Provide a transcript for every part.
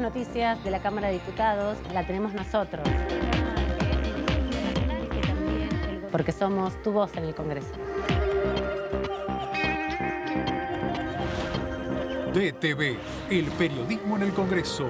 noticias de la Cámara de Diputados la tenemos nosotros, porque somos tu voz en el Congreso. DTV, el periodismo en el Congreso.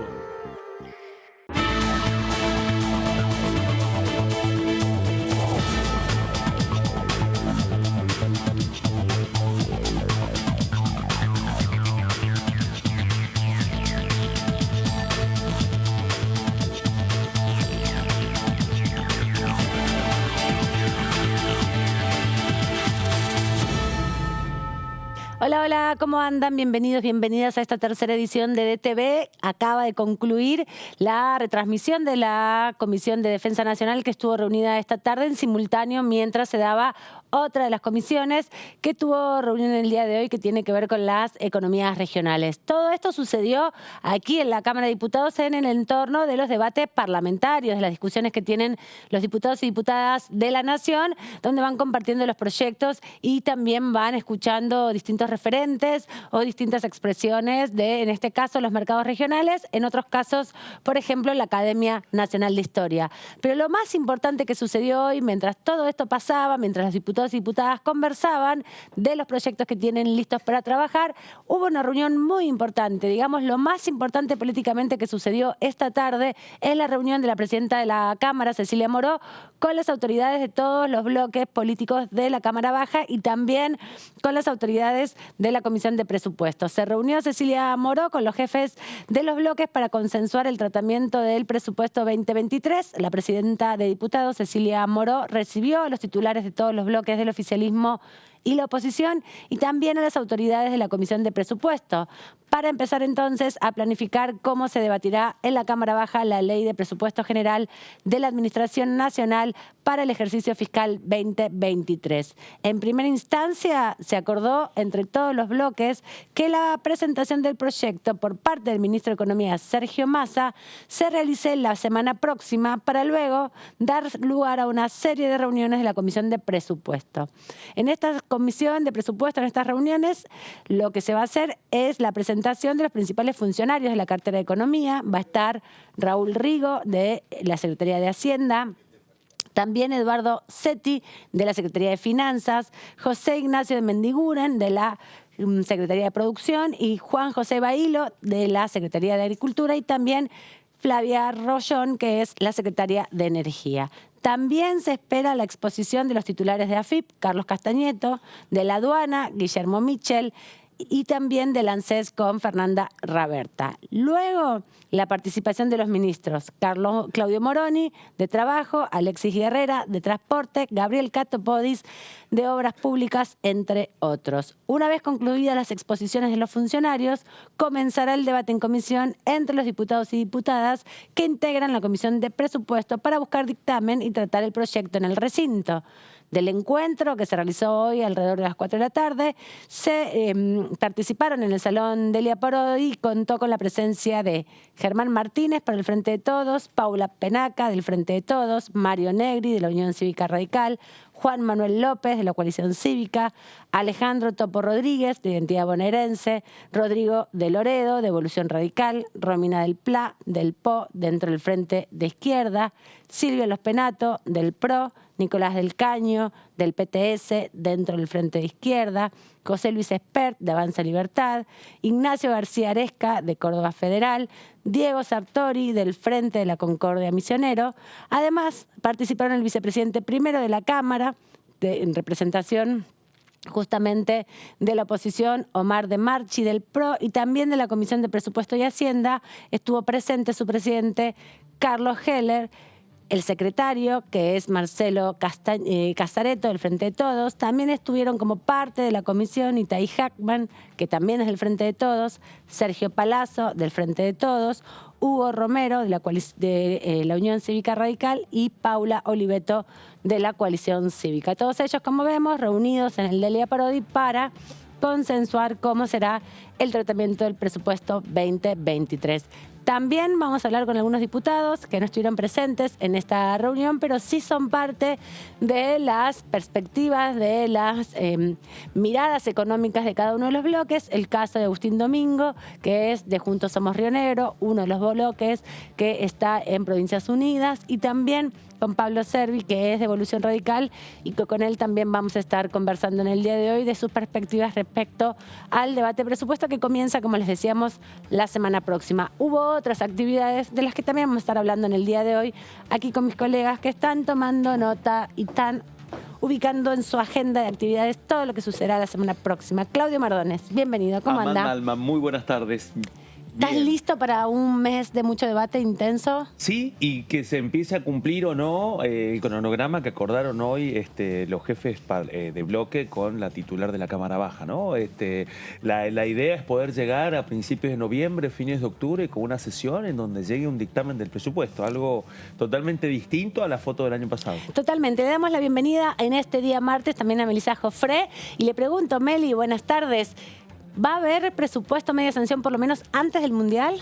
Hola, hola, ¿cómo andan? Bienvenidos, bienvenidas a esta tercera edición de DTV. Acaba de concluir la retransmisión de la Comisión de Defensa Nacional que estuvo reunida esta tarde en simultáneo mientras se daba otra de las comisiones que tuvo reunión el día de hoy que tiene que ver con las economías regionales. Todo esto sucedió aquí en la Cámara de Diputados en el entorno de los debates parlamentarios, de las discusiones que tienen los diputados y diputadas de la Nación, donde van compartiendo los proyectos y también van escuchando distintos referentes o distintas expresiones de, en este caso, los mercados regionales, en otros casos, por ejemplo, la Academia Nacional de Historia. Pero lo más importante que sucedió hoy, mientras todo esto pasaba, mientras los diputados y diputadas conversaban de los proyectos que tienen listos para trabajar, hubo una reunión muy importante. Digamos, lo más importante políticamente que sucedió esta tarde es la reunión de la presidenta de la Cámara, Cecilia Moró, con las autoridades de todos los bloques políticos de la Cámara Baja y también con las autoridades de la Comisión de Presupuestos. Se reunió Cecilia Moró con los jefes de los bloques para consensuar el tratamiento del presupuesto 2023. La presidenta de diputados, Cecilia Moró, recibió a los titulares de todos los bloques del oficialismo y la oposición y también a las autoridades de la Comisión de Presupuesto para empezar entonces a planificar cómo se debatirá en la Cámara Baja la Ley de Presupuesto General de la Administración Nacional para el ejercicio fiscal 2023. En primera instancia se acordó entre todos los bloques que la presentación del proyecto por parte del ministro de Economía, Sergio Massa, se realice la semana próxima para luego dar lugar a una serie de reuniones de la Comisión de Presupuesto. En esta Comisión de Presupuesto, en estas reuniones, lo que se va a hacer es la presentación de los principales funcionarios de la cartera de Economía. Va a estar Raúl Rigo de la Secretaría de Hacienda, también Eduardo Setti de la Secretaría de Finanzas, José Ignacio de Mendiguren de la Secretaría de Producción y Juan José Bailo de la Secretaría de Agricultura y también Flavia Rollón, que es la Secretaria de Energía. También se espera la exposición de los titulares de AFIP, Carlos Castañeto, de la Aduana, Guillermo Michel, y también del ANSES con Fernanda Raberta. Luego, la participación de los ministros Claudio Moroni, de Trabajo, Alexis Guerrera, de Transporte, Gabriel Cato Podis, de Obras Públicas, entre otros. Una vez concluidas las exposiciones de los funcionarios, comenzará el debate en comisión entre los diputados y diputadas que integran la Comisión de Presupuesto para buscar dictamen y tratar el proyecto en el recinto. Del encuentro que se realizó hoy alrededor de las 4 de la tarde, participaron en el Salón Delia Parodi y contó con la presencia de Germán Martínez para el Frente de Todos, Paula Penaca del Frente de Todos, Mario Negri de la Unión Cívica Radical, Juan Manuel López de la Coalición Cívica, Alejandro Topo Rodríguez de Identidad Bonaerense, Rodrigo de Loredo de Evolución Radical, Romina del Pla del PO dentro del Frente de Izquierda, Silvio Los Penato del PRO, Nicolás del Caño del PTS dentro del Frente de Izquierda, José Luis Espert de Avanza Libertad, Ignacio García Aresca de Córdoba Federal, Diego Sartori del Frente de la Concordia Misionero. Además, participaron el vicepresidente primero de la Cámara, en representación justamente de la oposición, Omar de Marchi del PRO, y también de la Comisión de Presupuesto y Hacienda. Estuvo presente su presidente, Carlos Heller, el secretario, que es Marcelo Casareto, del Frente de Todos. También estuvieron como parte de la comisión Itaí Hackman, que también es del Frente de Todos, Sergio Palazzo, del Frente de Todos, Hugo Romero, de la Unión Cívica Radical, y Paula Oliveto, de la Coalición Cívica. Todos ellos, como vemos, reunidos en el Delia Parodi para consensuar cómo será el tratamiento del presupuesto 2023. También vamos a hablar con algunos diputados que no estuvieron presentes en esta reunión, pero sí son parte de las perspectivas, de las miradas económicas de cada uno de los bloques. El caso de Agustín Domingo, que es de Juntos Somos Río Negro, uno de los bloques que está en Provincias Unidas, y también con Pablo Servi, que es de Evolución Radical, y que con él también vamos a estar conversando en el día de hoy de sus perspectivas respecto al debate presupuesto que comienza, como les decíamos, la semana próxima. Hubo otras actividades de las que también vamos a estar hablando en el día de hoy, aquí con mis colegas que están tomando nota y están ubicando en su agenda de actividades todo lo que sucederá la semana próxima. Claudio Mardones, bienvenido, ¿cómo anda? Alma, muy buenas tardes. ¿Estás listo para un mes de mucho debate intenso? Sí, y que se empiece a cumplir o no el cronograma que acordaron hoy los jefes de bloque con la titular de la Cámara Baja, ¿no? La idea es poder llegar a principios de noviembre, fines de octubre, con una sesión en donde llegue un dictamen del presupuesto, algo totalmente distinto a la foto del año pasado. Totalmente. Le damos la bienvenida en este día martes también a Melisa Jofré y le pregunto, Meli, buenas tardes. ¿Va a haber presupuesto media sanción por lo menos antes del Mundial?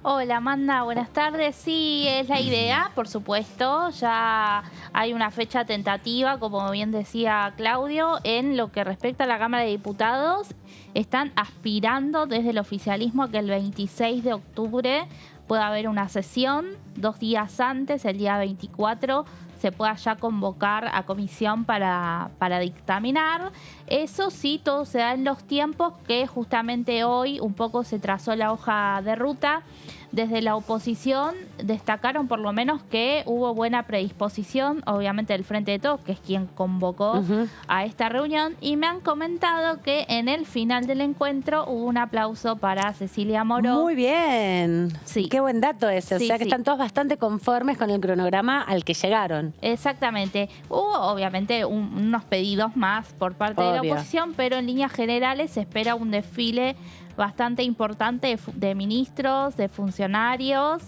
Hola, Amanda, buenas tardes. Sí, es la idea, por supuesto. Ya hay una fecha tentativa, como bien decía Claudio, en lo que respecta a la Cámara de Diputados. Están aspirando desde el oficialismo a que el 26 de octubre pueda haber una sesión, 2 días antes, el día 24, se pueda ya convocar a comisión para dictaminar. Eso sí, todo se da en los tiempos que justamente hoy un poco se trazó la hoja de ruta. Desde la oposición destacaron por lo menos que hubo buena predisposición, obviamente del Frente de Todos, que es quien convocó a esta reunión, y me han comentado que en el final del encuentro hubo un aplauso para Cecilia Moró. Muy bien. Sí. Qué buen dato ese. O sea que están todos bastante conformes con el cronograma al que llegaron. Exactamente. Hubo obviamente unos pedidos más por parte de la oposición, pero en líneas generales se espera un desfile bastante importante de ministros, de funcionarios,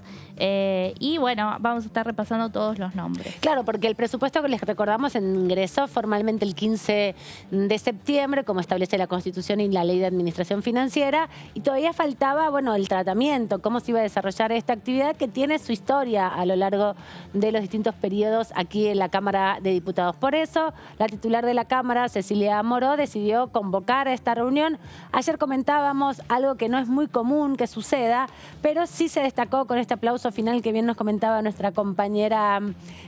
y bueno, vamos a estar repasando todos los nombres. Claro, porque el presupuesto que les recordamos ingresó formalmente el 15 de septiembre, como establece la Constitución y la Ley de Administración Financiera, y todavía faltaba, bueno, el tratamiento, cómo se iba a desarrollar esta actividad que tiene su historia a lo largo de los distintos periodos aquí en la Cámara de Diputados. Por eso, la titular de la Cámara, Cecilia Moró, decidió convocar a esta reunión. Ayer comentábamos algo que no es muy común que suceda, pero sí se destacó con este aplauso final que bien nos comentaba nuestra compañera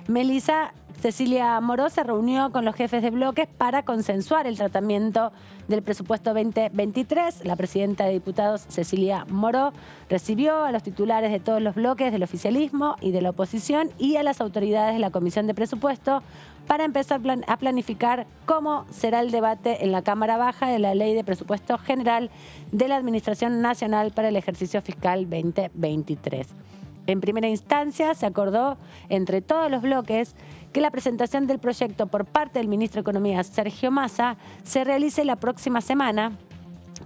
Melisa. Cecilia Moró se reunió con los jefes de bloques para consensuar el tratamiento del presupuesto 2023. La presidenta de diputados, Cecilia Moró, recibió a los titulares de todos los bloques del oficialismo y de la oposición y a las autoridades de la Comisión de Presupuesto para empezar a planificar cómo será el debate en la Cámara Baja de la Ley de Presupuesto General de la Administración Nacional para el ejercicio fiscal 2023. En primera instancia, se acordó entre todos los bloques que la presentación del proyecto por parte del ministro de Economía, Sergio Massa, se realice la próxima semana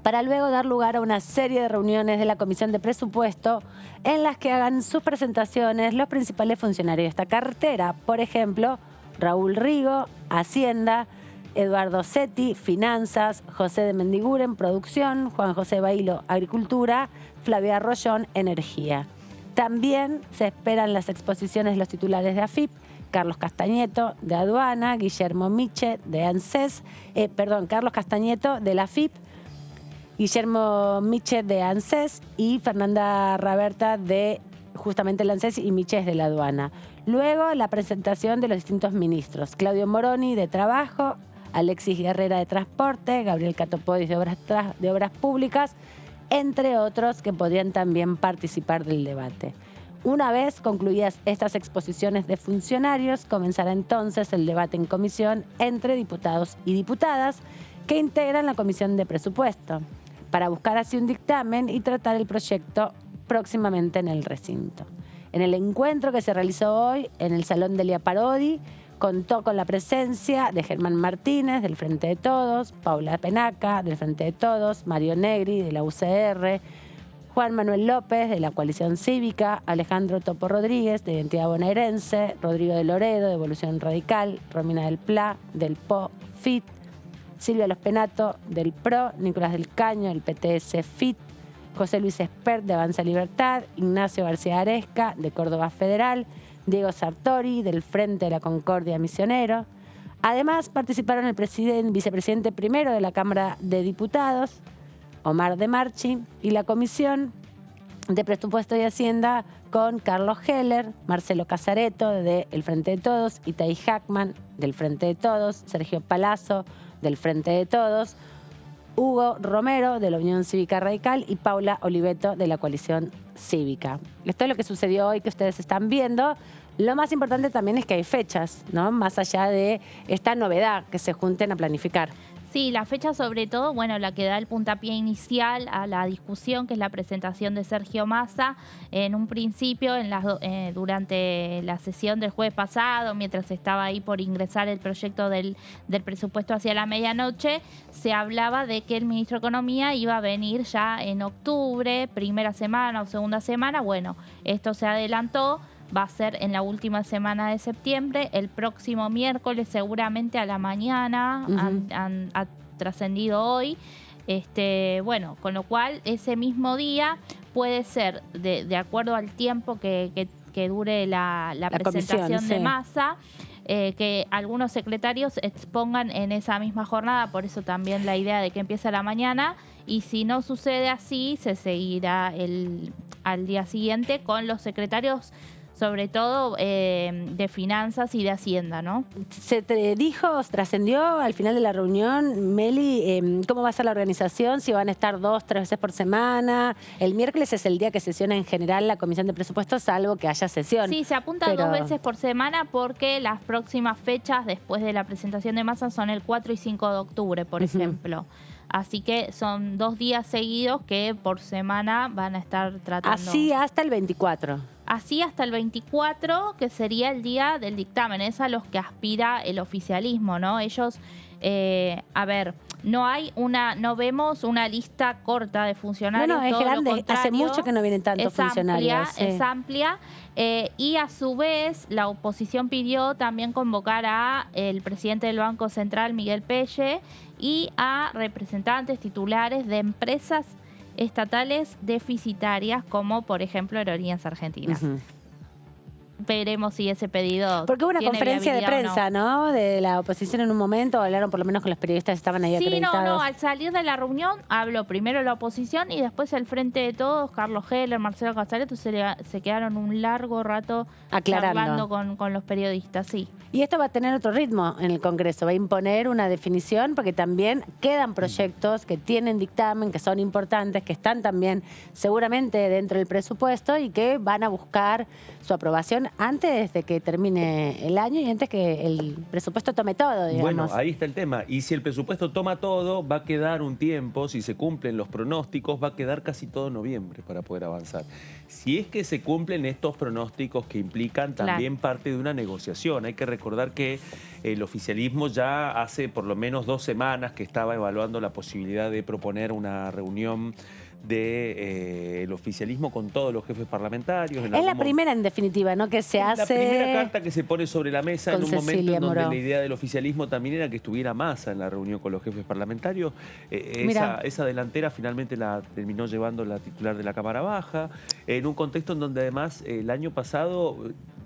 para luego dar lugar a una serie de reuniones de la Comisión de Presupuesto en las que hagan sus presentaciones los principales funcionarios de esta cartera. Por ejemplo, Raúl Rigo, Hacienda, Eduardo Setti, Finanzas, José de Mendiguren, Producción, Juan José Bailo, Agricultura, Flavia Rollón, Energía. También se esperan las exposiciones de los titulares de AFIP, Carlos Castañeto de Aduana, Guillermo Miche de ANSES, Carlos Castañeto de la AFIP, Guillermo Miche de ANSES y Fernanda Raberta de justamente el ANSES y Miche de la Aduana. Luego la presentación de los distintos ministros, Claudio Moroni de Trabajo, Alexis Guerrera de Transporte, Gabriel Catopodis de Obras Públicas, entre otros que podrían también participar del debate. Una vez concluidas estas exposiciones de funcionarios, comenzará entonces el debate en comisión entre diputados y diputadas que integran la Comisión de Presupuesto, para buscar así un dictamen y tratar el proyecto próximamente en el recinto. En el encuentro que se realizó hoy en el Salón Delia Parodi, contó con la presencia de Germán Martínez, del Frente de Todos, Paula Penaca, del Frente de Todos, Mario Negri, de la UCR, Juan Manuel López, de la Coalición Cívica, Alejandro Topo Rodríguez, de Identidad Bonaerense, Rodrigo de Loredo, de Evolución Radical, Romina del Pla, del PO, FIT, Silvia Los Penato, del PRO, Nicolás del Caño, del PTS, FIT, José Luis Espert de Avanza Libertad, Ignacio García Aresca de Córdoba Federal, Diego Sartori del Frente de la Concordia Misionero. Además participaron el vicepresidente primero de la Cámara de Diputados, Omar de Marchi, y la Comisión de Presupuesto y Hacienda con Carlos Heller, Marcelo Casareto del Frente de Todos, Itay Hackman del Frente de Todos, Sergio Palazzo del Frente de Todos, Hugo Romero de la Unión Cívica Radical y Paula Oliveto de la Coalición Cívica. Esto es lo que sucedió hoy que ustedes están viendo. Lo más importante también es que hay fechas, ¿no? Más allá de esta novedad, que se junten a planificar. Sí, la fecha sobre todo, bueno, la que da el puntapié inicial a la discusión, que es la presentación de Sergio Massa. En un principio, durante la sesión del jueves pasado, mientras estaba ahí por ingresar el proyecto del presupuesto hacia la medianoche, se hablaba de que el ministro de Economía iba a venir ya en octubre, primera semana o segunda semana. Bueno, esto se adelantó. Va a ser en la última semana de septiembre, el próximo miércoles seguramente a la mañana, ha trascendido hoy. Bueno, con lo cual ese mismo día puede ser, de acuerdo al tiempo que dure la presentación de Massa, que algunos secretarios expongan en esa misma jornada, por eso también la idea de que empiece a la mañana, y si no sucede así, se seguirá al día siguiente con los secretarios, sobre todo de finanzas y de Hacienda, ¿no? ¿Se te dijo, trascendió al final de la reunión, Meli, cómo va a ser la organización? Si van a estar 2, 3 veces por semana. El miércoles es el día que sesiona en general la Comisión de Presupuestos, salvo que haya sesión. Sí, se apunta 2 veces por semana porque las próximas fechas después de la presentación de Massa son el 4 y 5 de octubre, por ejemplo. Así que son 2 días seguidos que por semana van a estar tratando. Así hasta el 24. Así hasta el 24, que sería el día del dictamen. Es a los que aspira el oficialismo, ¿no? Ellos, no vemos una lista corta de funcionarios. No, es grande. Hace mucho que no vienen tantos funcionarios. Es amplia. Y a su vez, la oposición pidió también convocar a el presidente del Banco Central, Miguel Pelle, y a representantes titulares de empresas estatales deficitarias, como por ejemplo Aerolíneas Argentinas. Veremos si ese pedido Porque hubo una tiene conferencia de viabilidad prensa, ¿no? De la oposición en un momento, hablaron por lo menos con los periodistas que estaban ahí acreditados. No, al salir de la reunión habló primero la oposición y después el Frente de Todos, Carlos Heller, Marcelo Casareto, se quedaron un largo rato charlando con los periodistas, sí. Y esto va a tener otro ritmo en el Congreso, va a imponer una definición, porque también quedan proyectos que tienen dictamen, que son importantes, que están también seguramente dentro del presupuesto y que van a buscar su aprobación antes de que termine el año y antes que el presupuesto tome todo, digamos. Bueno, ahí está el tema. Y si el presupuesto toma todo, va a quedar un tiempo, si se cumplen los pronósticos, va a quedar casi todo noviembre para poder avanzar. Si es que se cumplen estos pronósticos que implican también parte de una negociación. Hay que recordar que el oficialismo ya hace por lo menos 2 semanas que estaba evaluando la posibilidad de proponer una reunión del oficialismo con todos los jefes parlamentarios. Es la primera, en definitiva, ¿no? Que se hace. La primera carta que se pone sobre la mesa en un momento en donde Moró. la idea del oficialismo también era que estuviera Massa en la reunión con los jefes parlamentarios. Esa delantera finalmente la terminó llevando la titular de la Cámara Baja, en un contexto en donde además el año pasado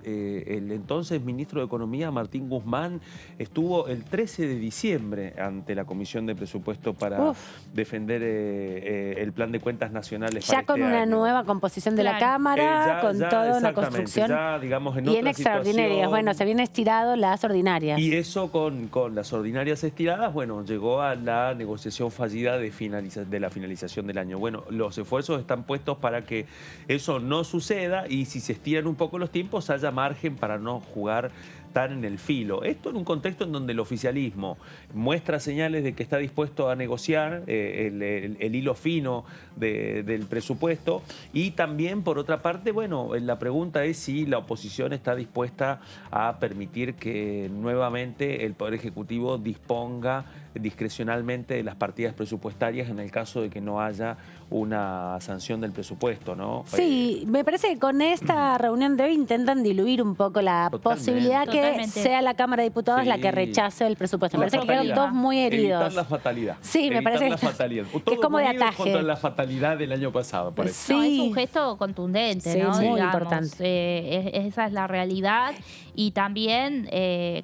el entonces ministro de Economía, Martín Guzmán, estuvo el 13 de diciembre ante la Comisión de Presupuesto para defender el plan de cuentas nacionales. Ya con una nueva composición de la Cámara, con toda una construcción. Ya, digamos, y en extraordinarias. Bueno, se viene estirado las ordinarias. Y eso con las ordinarias estiradas, bueno, llegó a la negociación fallida de la finalización del año. Bueno, los esfuerzos están puestos para que eso no suceda y si se estiran un poco los tiempos, haya margen para no jugar tan en el filo. Esto en un contexto en donde el oficialismo muestra señales de que está dispuesto a negociar el hilo fino del presupuesto y también, por otra parte, bueno, la pregunta es si la oposición está dispuesta a permitir que nuevamente el Poder Ejecutivo disponga discrecionalmente de las partidas presupuestarias en el caso de que no haya una sanción del presupuesto, ¿no? Sí, me parece que con esta reunión de hoy intentan diluir un poco la Totalmente. posibilidad que Totalmente. sea la Cámara de Diputados la que Sí. rechace el presupuesto. Me La parece que quedaron fatalidad. dos muy heridos. Evitar la fatalidad. Sí, me Evitar parece la que fatalidad. que es Todos como de unidos ataje. contra la fatalidad del año pasado, por Pues eso. No, es sí. un gesto contundente, Sí, ¿no? muy Digamos, importante. esa es la realidad. Y también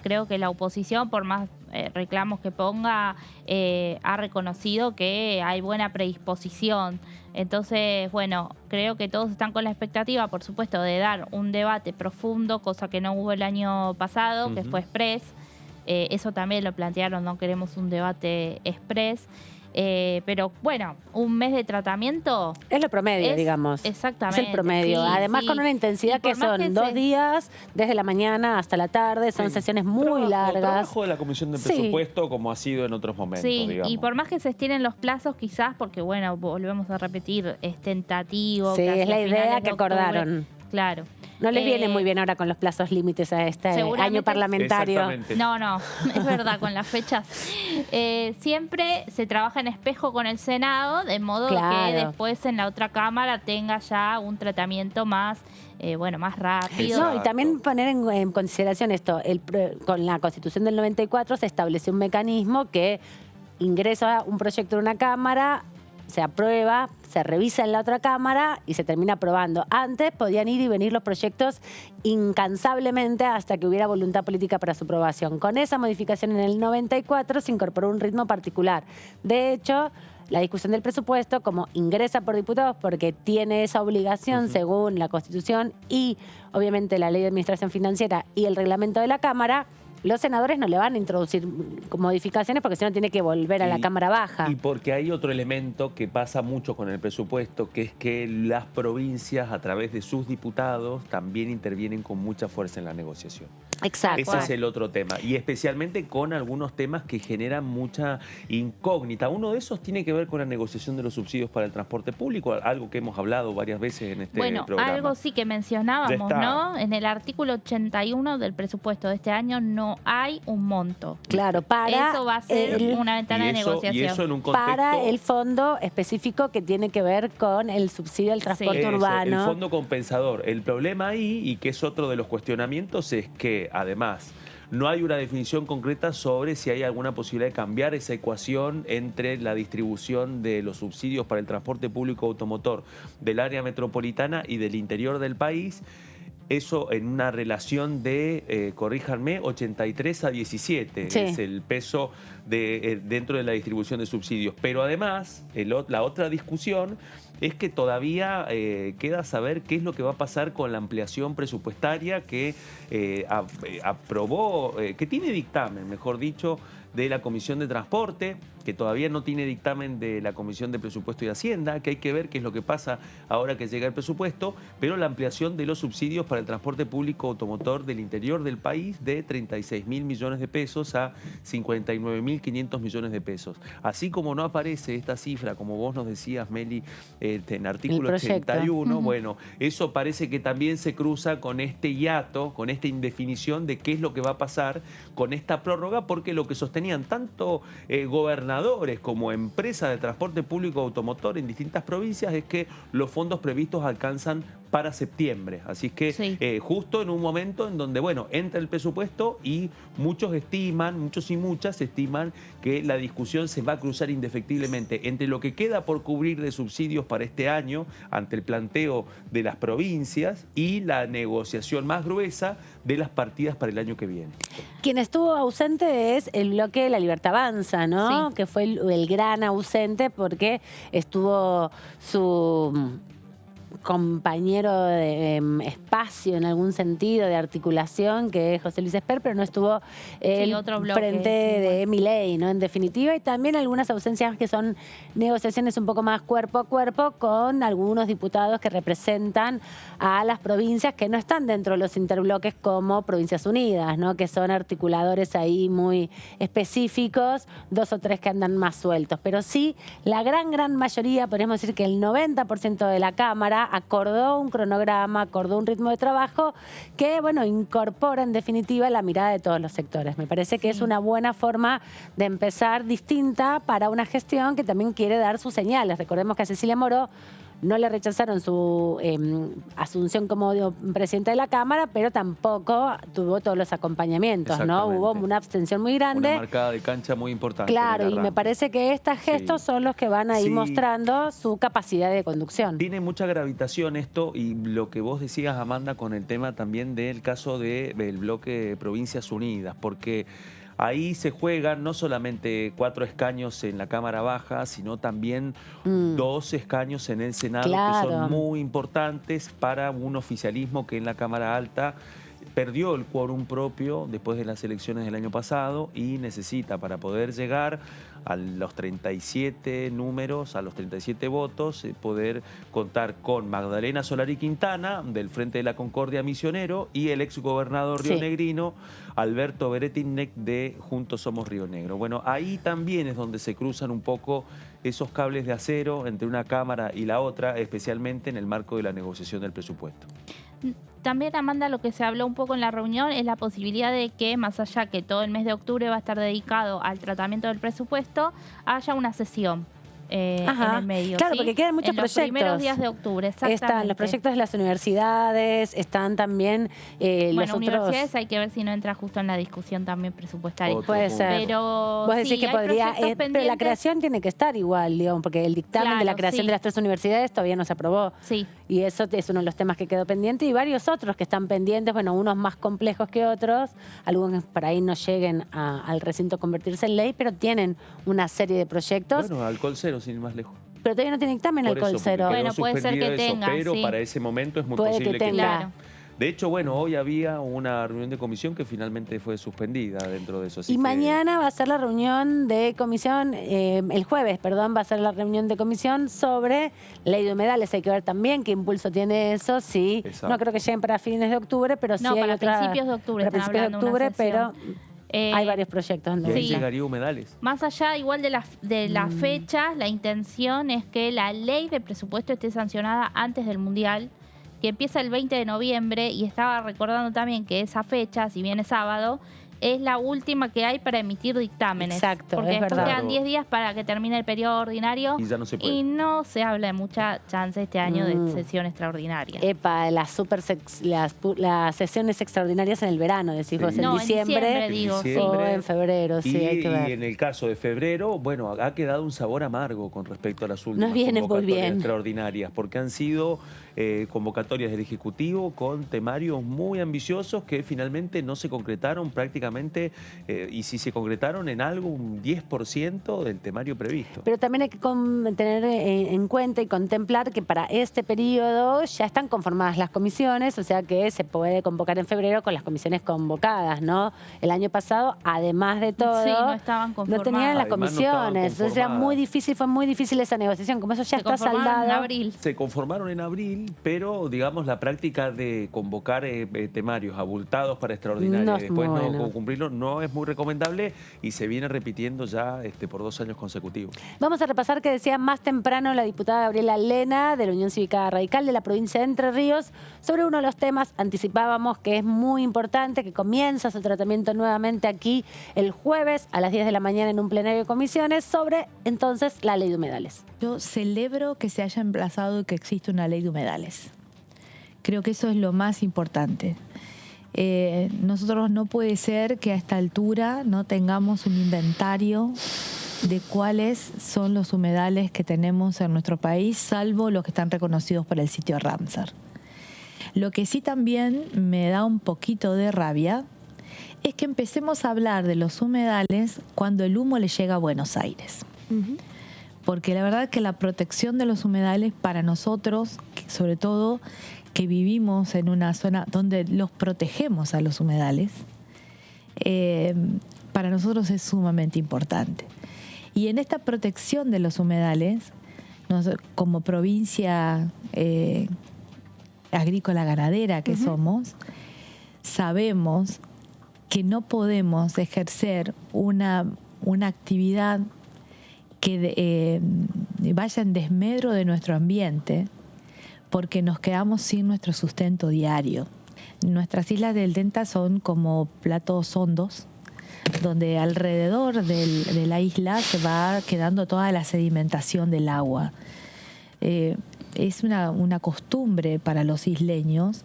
creo que la oposición, por más reclamos que ponga, ha reconocido que hay buena predisposición. Entonces, bueno, creo que todos están con la expectativa, por supuesto, de dar un debate profundo, cosa que no hubo el año pasado, que fue express. Eso también lo plantearon, no queremos un debate express. Pero bueno, un mes de tratamiento Es lo promedio, es- digamos. exactamente, Es el promedio. sí, Además, sí. con una intensidad Y por que más son que 2 se- días, desde la mañana hasta la tarde. Son Sí. sesiones muy largas. Trabajo de la Comisión de Sí. Presupuesto como ha sido en otros momentos, Sí, digamos. y por más que se estiren los plazos, quizás, porque bueno, volvemos a repetir, es tentativo. Sí, casi es la a idea finales que de octubre. acordaron. Claro. No les viene muy Eh, bien ahora con los plazos límites a este seguramente- año parlamentario. Exactamente. No, es verdad, con las fechas. Siempre se trabaja en espejo con el Senado, de modo Claro. que después en la otra Cámara tenga ya un tratamiento más, más rápido. No, y Exacto. también poner en consideración esto, con la Constitución del 94 se estableció un mecanismo que ingresa un proyecto en una Cámara, se aprueba, se revisa en la otra Cámara y se termina aprobando. Antes podían ir y venir los proyectos incansablemente hasta que hubiera voluntad política para su aprobación. Con esa modificación en el 94 se incorporó un ritmo particular. De hecho, la discusión del presupuesto, como ingresa por diputados porque tiene esa obligación según la Constitución y obviamente la Ley de Administración Financiera y el reglamento de la Cámara, los senadores no le van a introducir modificaciones porque si no tiene que volver a la Y- Cámara Baja. Y porque hay otro elemento que pasa mucho con el presupuesto, que es que las provincias, a través de sus diputados, también intervienen con mucha fuerza en la negociación. Exacto. Ese es el otro tema. Y especialmente con algunos temas que generan mucha incógnita. Uno de esos tiene que ver con la negociación de los subsidios para el transporte público, algo que hemos hablado varias veces en este Bueno, programa. algo sí que Ya mencionábamos, está. ¿no? En el artículo 81 del presupuesto de este año no hay un monto. Claro, para Eso va a ser el- una ventana de Y negociación. eso en un contexto... para el fondo específico que tiene que ver con el subsidio al transporte Eso, urbano. el fondo compensador. El problema ahí, y que es otro de los cuestionamientos, es que además no hay una definición concreta sobre si hay alguna posibilidad de cambiar esa ecuación entre la distribución de los subsidios para el transporte público automotor del área metropolitana y del interior del país. Eso en una relación de, corríjanme, 83-17. Sí. Es el peso dentro de la distribución de subsidios. Pero además, la otra discusión es que todavía queda saber qué es lo que va a pasar con la ampliación presupuestaria que aprobó, que tiene dictamen, mejor dicho, de la Comisión de Transporte, que todavía no tiene dictamen de la Comisión de Presupuesto y Hacienda, que hay que ver qué es lo que pasa ahora que llega el presupuesto, pero la ampliación de los subsidios para el transporte público automotor del interior del país de 36.000 millones de pesos a 59.500 millones de pesos. Así como no aparece esta cifra, como vos nos decías, Meli, en artículo El proyecto. 81, bueno, eso parece que también se cruza con este hiato, con esta indefinición de qué es lo que va a pasar con esta prórroga, porque lo que sostenían tanto gobernadores como empresas de transporte público automotor en distintas provincias es que los fondos previstos alcanzan para septiembre. Así que Sí. justo en un momento en donde, bueno, entra el presupuesto y muchos y muchas estiman que la discusión se va a cruzar indefectiblemente entre lo que queda por cubrir de subsidios para este año ante el planteo de las provincias y la negociación más gruesa de las partidas para el año que viene. Quien estuvo ausente es el bloque de La Libertad Avanza, ¿no? Sí. Que fue el gran ausente porque estuvo su compañero de espacio en algún sentido, de articulación, que es José Luis Esper, pero no estuvo el otro bloque, frente sí, de Milei, ¿no? En definitiva, y también algunas ausencias que son negociaciones un poco más cuerpo a cuerpo con algunos diputados que representan a las provincias que no están dentro de los interbloques como Provincias Unidas, ¿no? Que son articuladores ahí muy específicos, 2 o 3 que andan más sueltos. Pero sí, la gran mayoría, podríamos decir que el 90% de la Cámara Cámara acordó un cronograma, acordó un ritmo de trabajo que, bueno, incorpora en definitiva la mirada de todos los sectores. Me parece que es una buena forma de empezar distinta para una gestión que también quiere dar sus señales. Recordemos que a Cecilia Moró no le rechazaron su asunción como presidenta de la Cámara, pero tampoco tuvo todos los acompañamientos, ¿no? Hubo una abstención muy grande. Una marcada de cancha muy importante. Claro, y me parece que estos gestos son los que van a ir mostrando su capacidad de conducción. Tiene mucha gravitación esto, y lo que vos decías, Amanda, con el tema también del caso del bloque de Provincias Unidas, porque ahí se juegan no solamente 4 escaños en la Cámara Baja, sino también 2 escaños en el Senado, que son muy importantes para un oficialismo que en la Cámara Alta perdió el quórum propio después de las elecciones del año pasado y necesita, para poder llegar a los 37 números, a los 37 votos, poder contar con Magdalena Solari Quintana, del Frente de la Concordia Misionero, y el exgobernador rionegrino, Alberto Beretinec, de Juntos Somos Río Negro. Bueno, ahí también es donde se cruzan un poco esos cables de acero entre una Cámara y la otra, especialmente en el marco de la negociación del presupuesto. También, Amanda, lo que se habló un poco en la reunión es la posibilidad de que, más allá que todo el mes de octubre va a estar dedicado al tratamiento del presupuesto, haya una sesión en el medio. Claro, porque quedan muchos proyectos. En los primeros días de octubre, exactamente. Están los proyectos de las universidades, están también los otros... universidades hay que ver si no entra justo en la discusión también presupuestaria. Puede ser. Pero vos decís que podría... pero la creación tiene que estar igual, digamos, porque el dictamen de la creación de las 3 universidades todavía no se aprobó. Sí. Y eso es uno de los temas que quedó pendiente, y varios otros que están pendientes, bueno, unos más complejos que otros, algunos por ahí no lleguen al recinto a convertirse en ley, pero tienen una serie de proyectos. Bueno, Alcohol Cero, sin ir más lejos. Pero todavía no tiene dictamen Alcohol Cero. Bueno, puede ser que tenga, pero para ese momento es muy posible que tenga. Claro. De hecho, bueno, hoy había una reunión de comisión que finalmente fue suspendida dentro de eso. Y mañana va a ser la reunión de comisión, el jueves, perdón, va a ser la reunión de comisión sobre ley de humedales. Hay que ver también qué impulso tiene eso. Sí, no creo que lleguen para fines de octubre, pero sí hay para principios de octubre. Para principios de octubre, pero hay varios proyectos. Y ahí llegaría humedales. Más allá igual de las fechas, la intención es que la ley de presupuesto esté sancionada antes del Mundial, que empieza el 20 de noviembre, y estaba recordando también que esa fecha, si bien es sábado, es la última que hay para emitir dictámenes. Exacto, porque es después verdad. Quedan 10 días para que termine el periodo ordinario. Y ya no se puede. Y no se habla de mucha chance este año de sesión extraordinaria. Las sesiones extraordinarias en el verano, decís vos, en diciembre, digo, o en febrero, sí, hay que ver. Y en el caso de febrero, bueno, ha quedado un sabor amargo con respecto a las últimas convocatorias extraordinarias, porque han sido convocatorias del Ejecutivo con temarios muy ambiciosos que finalmente no se concretaron prácticamente, y si se concretaron en algo, un 10% del temario previsto. Pero también hay que tener en cuenta y contemplar que para este periodo ya están conformadas las comisiones, o sea que se puede convocar en febrero con las comisiones convocadas, ¿no? El año pasado, además de todo, no estaban conformadas. No tenían las comisiones, entonces era muy difícil, fue muy difícil esa negociación, como eso ya está saldado. En abril. Se conformaron en abril, pero digamos la práctica de convocar temarios abultados para extraordinarios y después no cumplirlo no es muy recomendable, y se viene repitiendo ya por 2 años consecutivos. Vamos a repasar que decía más temprano la diputada Gabriela Lena, de la Unión Cívica Radical de la provincia de Entre Ríos, sobre uno de los temas, anticipábamos que es muy importante, que comienza su tratamiento nuevamente aquí el jueves a las 10 de la mañana en un plenario de comisiones, sobre entonces la ley de humedales. Yo celebro que se haya emplazado y que existe una ley de humedales. Creo que eso es lo más importante. Nosotros no puede ser que a esta altura no tengamos un inventario de cuáles son los humedales que tenemos en nuestro país, salvo los que están reconocidos por el sitio Ramsar. Lo que sí también me da un poquito de rabia es que empecemos a hablar de los humedales cuando el humo le llega a Buenos Aires. Porque la verdad que la protección de los humedales para nosotros, sobre todo que vivimos en una zona donde los protegemos a los humedales, para nosotros es sumamente importante. Y en esta protección de los humedales, como provincia agrícola ganadera que somos, sabemos que no podemos ejercer una actividad que vaya en desmedro de nuestro ambiente, porque nos quedamos sin nuestro sustento diario. Nuestras islas del delta son como platos hondos, donde alrededor de la isla se va quedando toda la sedimentación del agua. Es una costumbre para los isleños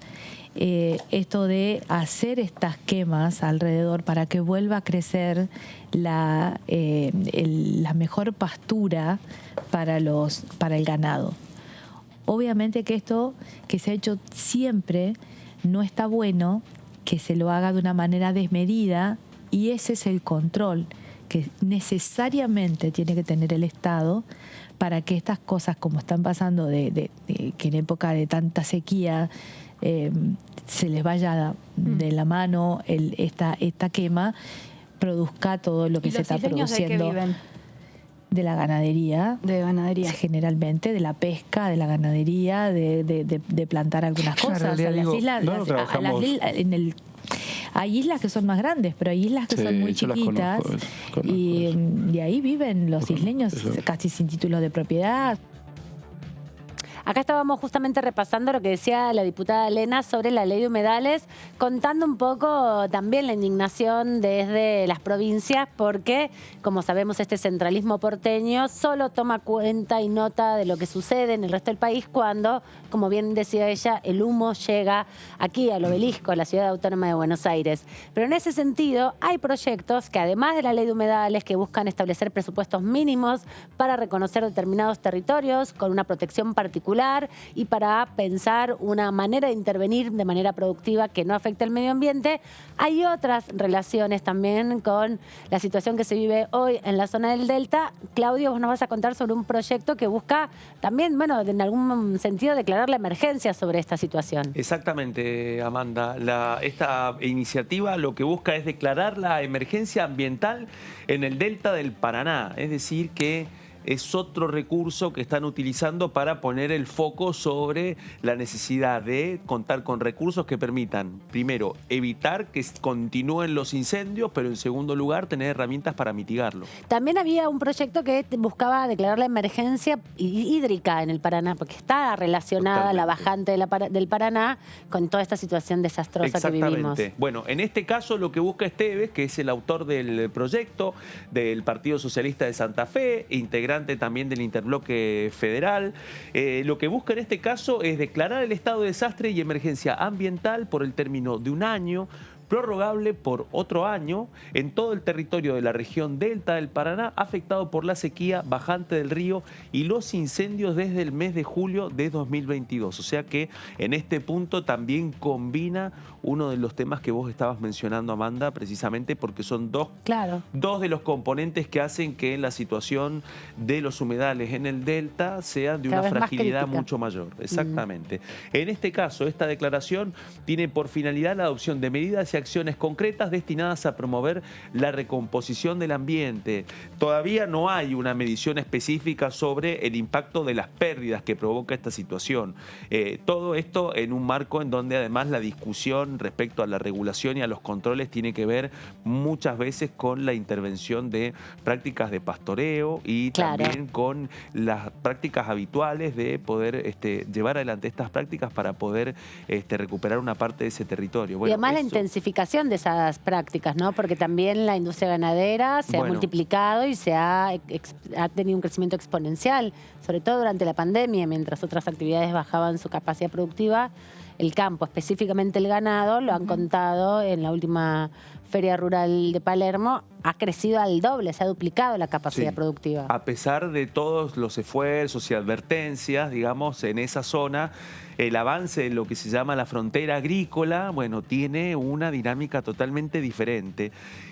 esto de hacer estas quemas alrededor para que vuelva a crecer la mejor pastura para el ganado. Obviamente que esto que se ha hecho siempre no está bueno que se lo haga de una manera desmedida, y ese es el control que necesariamente tiene que tener el Estado para que estas cosas, como están pasando, que en época de tanta sequía se les vaya de la mano esta quema, produzca todo lo que se está produciendo. ¿De qué viven? De la ganadería. De ganadería. Generalmente, de la pesca, de la ganadería, de plantar algunas Yo en cosas. realidad En las digo, islas, no lo trabajamos. Hay islas que son más grandes, pero hay islas que Sí, son muy yo las chiquitas. conozco Y ahí viven los isleños casi sin títulos de propiedad. Acá estábamos justamente repasando lo que decía la diputada Lena sobre la ley de humedales, contando un poco también la indignación desde las provincias, porque, como sabemos, este centralismo porteño solo toma cuenta y nota de lo que sucede en el resto del país cuando, como bien decía ella, el humo llega aquí al Obelisco, a la ciudad autónoma de Buenos Aires. Pero en ese sentido hay proyectos que, además de la ley de humedales, que buscan establecer presupuestos mínimos para reconocer determinados territorios con una protección particular y para pensar una manera de intervenir de manera productiva que no afecte al medio ambiente. Hay otras relaciones también con la situación que se vive hoy en la zona del Delta. Claudio, vos nos vas a contar sobre un proyecto que busca también, bueno, en algún sentido declarar la emergencia sobre esta situación. Exactamente, Amanda. Esta iniciativa lo que busca es declarar la emergencia ambiental en el Delta del Paraná. Es decir, que es otro recurso que están utilizando para poner el foco sobre la necesidad de contar con recursos que permitan, primero, evitar que continúen los incendios, pero en segundo lugar, tener herramientas para mitigarlo. También había un proyecto que buscaba declarar la emergencia hídrica en el Paraná, porque está relacionada la bajante del Paraná con toda esta situación desastrosa que vivimos. Exactamente. Bueno, en este caso lo que busca Esteves, que es el autor del proyecto del Partido Socialista de Santa Fe, integrante también del Interbloque Federal, lo que busca en este caso es declarar el estado de desastre y emergencia ambiental por el término de un año, prorrogable por otro año en todo el territorio de la región Delta del Paraná, afectado por la sequía, bajante del río y los incendios desde el mes de julio de 2022. O sea que en este punto también combina uno de los temas que vos estabas mencionando, Amanda, precisamente porque son dos de los componentes que hacen que la situación de los humedales en el Delta sea de una fragilidad mucho mayor. Exactamente. En este caso, esta declaración tiene por finalidad la adopción de medidas y acciones concretas destinadas a promover la recomposición del ambiente. Todavía no hay una medición específica sobre el impacto de las pérdidas que provoca esta situación. Todo esto en un marco en donde además la discusión respecto a la regulación y a los controles tiene que ver muchas veces con la intervención de prácticas de pastoreo y también con las prácticas habituales de poder llevar adelante estas prácticas para poder recuperar una parte de ese territorio. Bueno, y además la intensificación de esas prácticas, ¿no? Porque también la industria ganadera se ha multiplicado y ha tenido un crecimiento exponencial, sobre todo durante la pandemia, mientras otras actividades bajaban su capacidad productiva. El campo, específicamente el ganado, lo han contado en la última Feria Rural de Palermo, ha crecido al doble, se ha duplicado la capacidad productiva. A pesar de todos los esfuerzos y advertencias, digamos, en esa zona, el avance de lo que se llama la frontera agrícola, bueno, tiene una dinámica totalmente diferente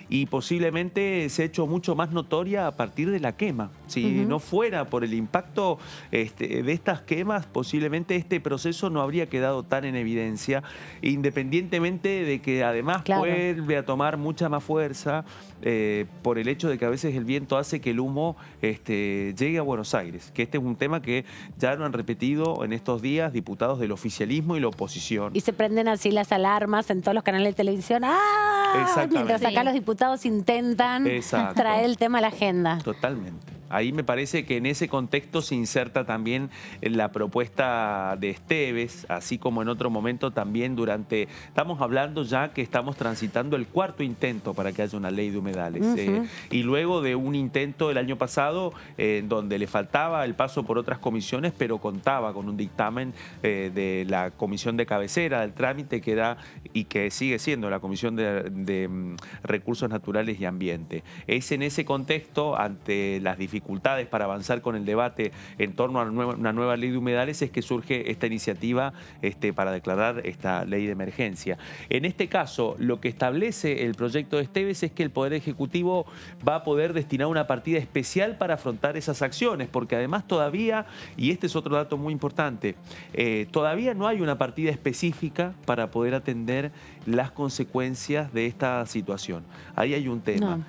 y posiblemente se ha hecho mucho más notoria a partir de la quema. Si no fuera por el impacto de estas quemas, posiblemente este proceso no habría quedado tan en evidencia, independientemente de que además vuelve a tomar mucha más fuerza por el hecho de que a veces el viento hace que el humo llegue a Buenos Aires, que este es un tema que ya lo han repetido en estos días diputados del oficialismo y la oposición. Y se prenden así las alarmas en todos los canales de televisión. ¡Ah! Mientras acá los diputados intentan traer el tema a la agenda. Totalmente. Ahí me parece que en ese contexto se inserta también la propuesta de Esteves, así como en otro momento también estamos hablando ya que estamos transitando el 4º intento para que haya una ley de humedales. Y luego de un intento el año pasado, donde le faltaba el paso por otras comisiones, pero contaba con un dictamen de la comisión de cabecera del trámite que da y que sigue siendo la Comisión de Recursos Naturales y Ambiente. Es en ese contexto, ante las dificultades para avanzar con el debate en torno a una nueva ley de humedales, es que surge esta iniciativa para declarar esta ley de emergencia. En este caso, lo que establece el proyecto de Esteves es que el Poder Ejecutivo va a poder destinar una partida especial para afrontar esas acciones, porque además todavía, y este es otro dato muy importante, todavía no hay una partida específica para poder atender las consecuencias de esta situación. Ahí hay un tema. No.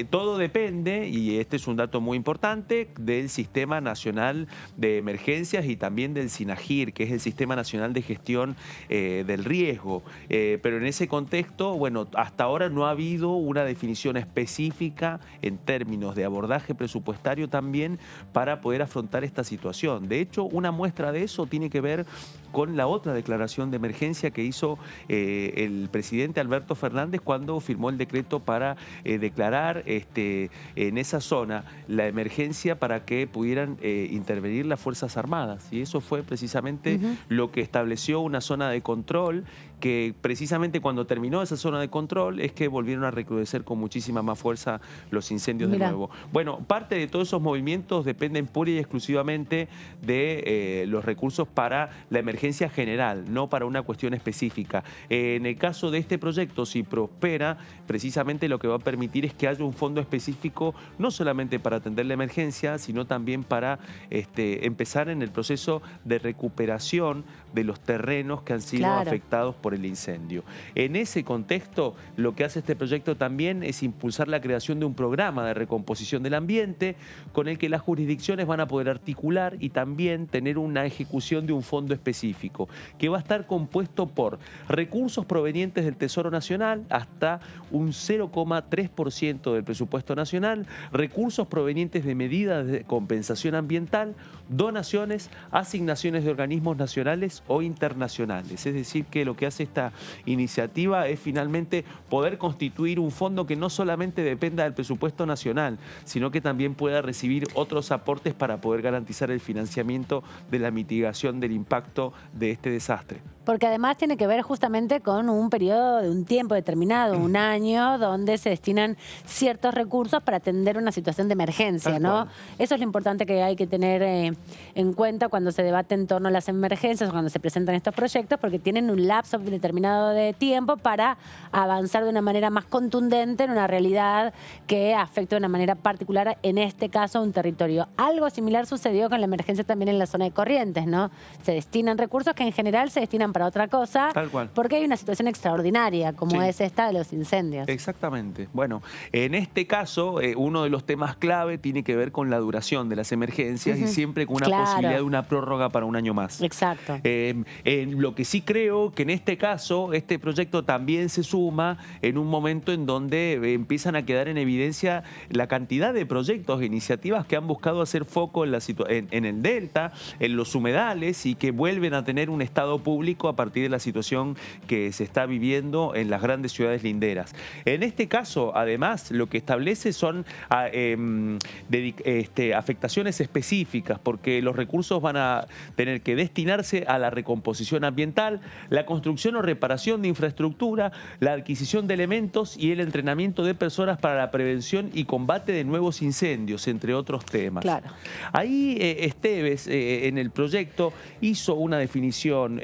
Todo depende, y este es un dato muy importante, del Sistema Nacional de Emergencias y también del SINAGIR, que es el Sistema Nacional de Gestión del Riesgo. Pero en ese contexto, bueno, hasta ahora no ha habido una definición específica en términos de abordaje presupuestario también para poder afrontar esta situación. De hecho, una muestra de eso tiene que ver con la otra declaración de emergencia que hizo el presidente Alberto Fernández cuando firmó el decreto para declarar en esa zona la emergencia para que pudieran intervenir las Fuerzas Armadas. Y eso fue precisamente lo que estableció una zona de control, que precisamente cuando terminó esa zona de control es que volvieron a recrudecer con muchísima más fuerza los incendios de nuevo. Bueno, parte de todos esos movimientos dependen pura y exclusivamente de los recursos para la emergencia general, no para una cuestión específica. En el caso de este proyecto, si prospera, precisamente lo que va a permitir es que haya un fondo específico, no solamente para atender la emergencia, sino también para empezar en el proceso de recuperación de los terrenos que han sido afectados por el incendio. En ese contexto, lo que hace este proyecto también es impulsar la creación de un programa de recomposición del ambiente con el que las jurisdicciones van a poder articular y también tener una ejecución de un fondo específico que va a estar compuesto por recursos provenientes del Tesoro Nacional hasta un 0,3% del presupuesto nacional, recursos provenientes de medidas de compensación ambiental, donaciones, asignaciones de organismos nacionales o internacionales. Es decir, que lo que hace esta iniciativa es finalmente poder constituir un fondo que no solamente dependa del presupuesto nacional, sino que también pueda recibir otros aportes para poder garantizar el financiamiento de la mitigación del impacto de este desastre. Porque además tiene que ver justamente con un periodo de un tiempo determinado, un año, donde se destinan ciertos recursos para atender una situación de emergencia, ¿no? Eso es lo importante que hay que tener en cuenta cuando se debate en torno a las emergencias o cuando se presentan estos proyectos, porque tienen un lapso determinado de tiempo para avanzar de una manera más contundente en una realidad que afecta de una manera particular, en este caso, a un territorio. Algo similar sucedió con la emergencia también en la zona de Corrientes, ¿no? Se destinan recursos que en general se destinan para otra cosa, porque hay una situación extraordinaria como es esta de los incendios. Exactamente. Bueno, en este caso, uno de los temas clave tiene que ver con la duración de las emergencias y siempre con una posibilidad de una prórroga para un año más. Exacto. Lo que sí creo que en este caso, este proyecto también se suma en un momento en donde empiezan a quedar en evidencia la cantidad de proyectos e iniciativas que han buscado hacer foco en el delta, en los humedales, y que vuelven a tener un estado público a partir de la situación que se está viviendo en las grandes ciudades linderas. En este caso, además, lo que establece son afectaciones específicas, porque los recursos van a tener que destinarse a la recomposición ambiental, la construcción o reparación de infraestructura, la adquisición de elementos y el entrenamiento de personas para la prevención y combate de nuevos incendios, entre otros temas. Claro. Ahí Esteves, en el proyecto, hizo una definición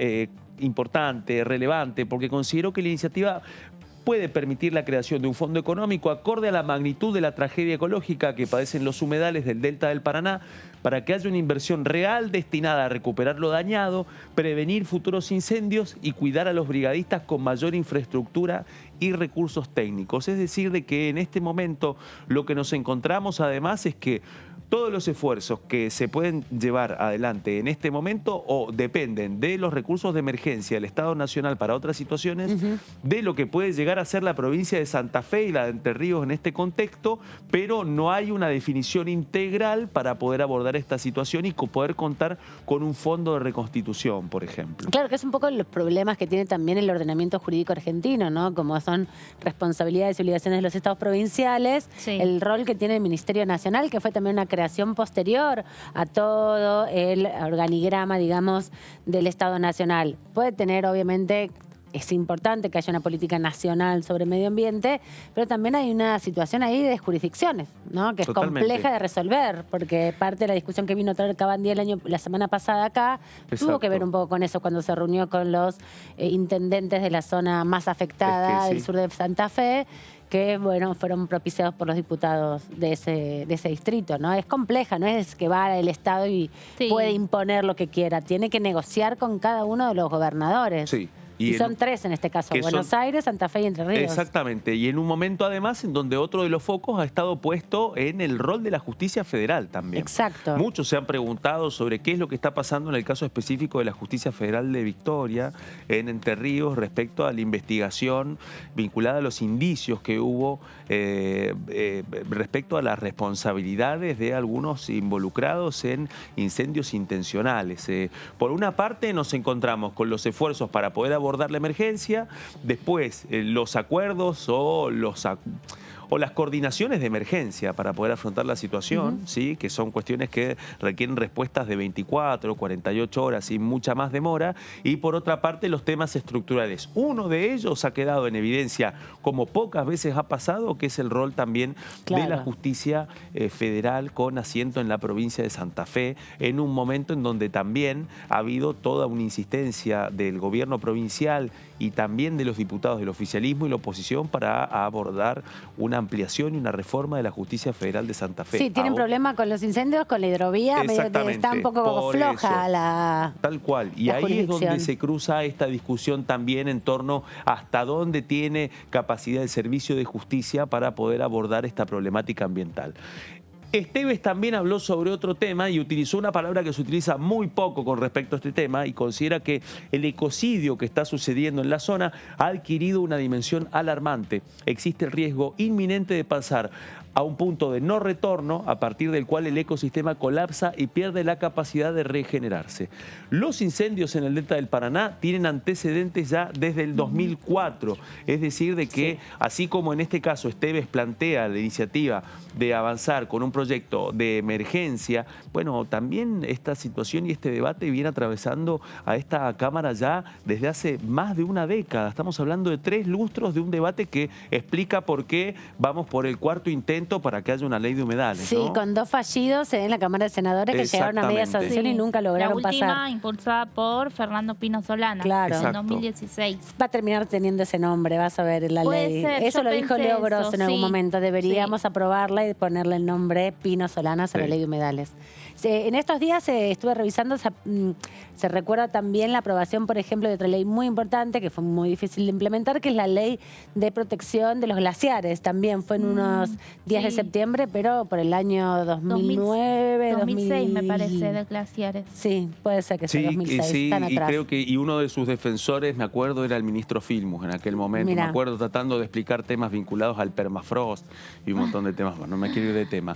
importante, relevante, porque consideró que la iniciativa puede permitir la creación de un fondo económico acorde a la magnitud de la tragedia ecológica que padecen los humedales del delta del Paraná, para que haya una inversión real destinada a recuperar lo dañado, prevenir futuros incendios y cuidar a los brigadistas con mayor infraestructura y recursos técnicos. Es decir, de que en este momento lo que nos encontramos además es que todos los esfuerzos que se pueden llevar adelante en este momento o dependen de los recursos de emergencia del Estado Nacional para otras situaciones, de lo que puede llegar a ser la provincia de Santa Fe y la de Entre Ríos en este contexto, pero no hay una definición integral para poder abordar esta situación y poder contar con un fondo de reconstitución, por ejemplo. Claro, que es un poco los problemas que tiene también el ordenamiento jurídico argentino, ¿no? Como son responsabilidades y obligaciones de los estados provinciales, Sí. el rol que tiene el Ministerio Nacional, que fue también una creación posterior a todo el organigrama, digamos, del Estado Nacional. Puede tener, obviamente, es importante que haya una política nacional sobre medio ambiente, pero también hay una situación ahí de jurisdicciones, ¿no? Que es Totalmente. compleja de resolver, porque parte de la discusión que vino a traer Cabandía la semana pasada acá tuvo que Exacto. ver un poco con eso cuando se reunió con los intendentes de la zona más afectada Es que del sí. sur de Santa Fe, que bueno, fueron propiciados por los diputados de ese distrito, ¿no? Es compleja, no es que va el Estado y Sí. puede imponer lo que quiera, tiene que negociar con cada uno de los gobernadores. Sí. Y en son un- tres en este caso, que Buenos son- Aires, Santa Fe y Entre Ríos. Exactamente, y en un momento además en donde otro de los focos ha estado puesto en el rol de la justicia federal también. Exacto. Muchos se han preguntado sobre qué es lo que está pasando en el caso específico de la justicia federal de Victoria, en Entre Ríos, respecto a la investigación vinculada a los indicios que hubo respecto a las responsabilidades de algunos involucrados en incendios intencionales. Por una parte nos encontramos con los esfuerzos para poder abordar la emergencia, después los acuerdos o las coordinaciones de emergencia para poder afrontar la situación, ¿sí? Que son cuestiones que requieren respuestas de 24, 48 horas y mucha más demora. Y por otra parte, los temas estructurales. Uno de ellos ha quedado en evidencia, como pocas veces ha pasado, que es el rol también de la Claro. justicia federal con asiento en la provincia de Santa Fe, en un momento en donde también ha habido toda una insistencia del gobierno provincial y también de los diputados del oficialismo y la oposición para abordar una ampliación y una reforma de la justicia federal de Santa Fe. Sí, tienen Ahora- problema con los incendios, con la hidrovía, medio que Exactamente, está un poco por floja eso. la... Tal cual. Y la ahí es donde jurisdicción. se cruza esta discusión también en torno hasta dónde tiene capacidad el servicio de justicia para poder abordar esta problemática ambiental. Esteves también habló sobre otro tema y utilizó una palabra que se utiliza muy poco con respecto a este tema y considera que el ecocidio que está sucediendo en la zona ha adquirido una dimensión alarmante. Existe el riesgo inminente de pasar a un punto de no retorno a partir del cual el ecosistema colapsa y pierde la capacidad de regenerarse. Los incendios en el delta del Paraná tienen antecedentes ya desde el 2004, es decir, de que así como en este caso Esteves plantea la iniciativa de avanzar con un proyecto de emergencia, bueno, también esta situación y este debate viene atravesando a esta Cámara ya desde hace más de una década. Estamos hablando de 3 lustros de un debate que explica por qué vamos por el cuarto intento para que haya una ley de humedales, Sí, ¿no? con 2 fallidos en la Cámara de Senadores que llegaron a media Exactamente. sanción y nunca lograron La última pasar. impulsada por Fernando Pino Solana Claro. en Exacto. 2016. Va a terminar teniendo ese nombre, vas a ver la Puede ley. ser, Eso yo lo dijo pensé Leo Grosso eso, en algún sí. momento. Deberíamos Sí. aprobarla y ponerle el nombre Pino Solanas a la Sí. ley de humedales. En estos días estuve revisando, se recuerda también la aprobación, por ejemplo, de otra ley muy importante que fue muy difícil de implementar, que es la ley de protección de los glaciares. También fue en unos días de sí. septiembre, pero por el año 2009, 2006 me 2000. parece, de glaciares. Sí, puede ser que sea Sí, 2006, sí, tan y atrás. creo que uno de sus defensores, me acuerdo, era el ministro Filmus en aquel momento. Mirá. Me acuerdo tratando de explicar temas vinculados al permafrost y un montón de temas más. No me quiero ir de tema.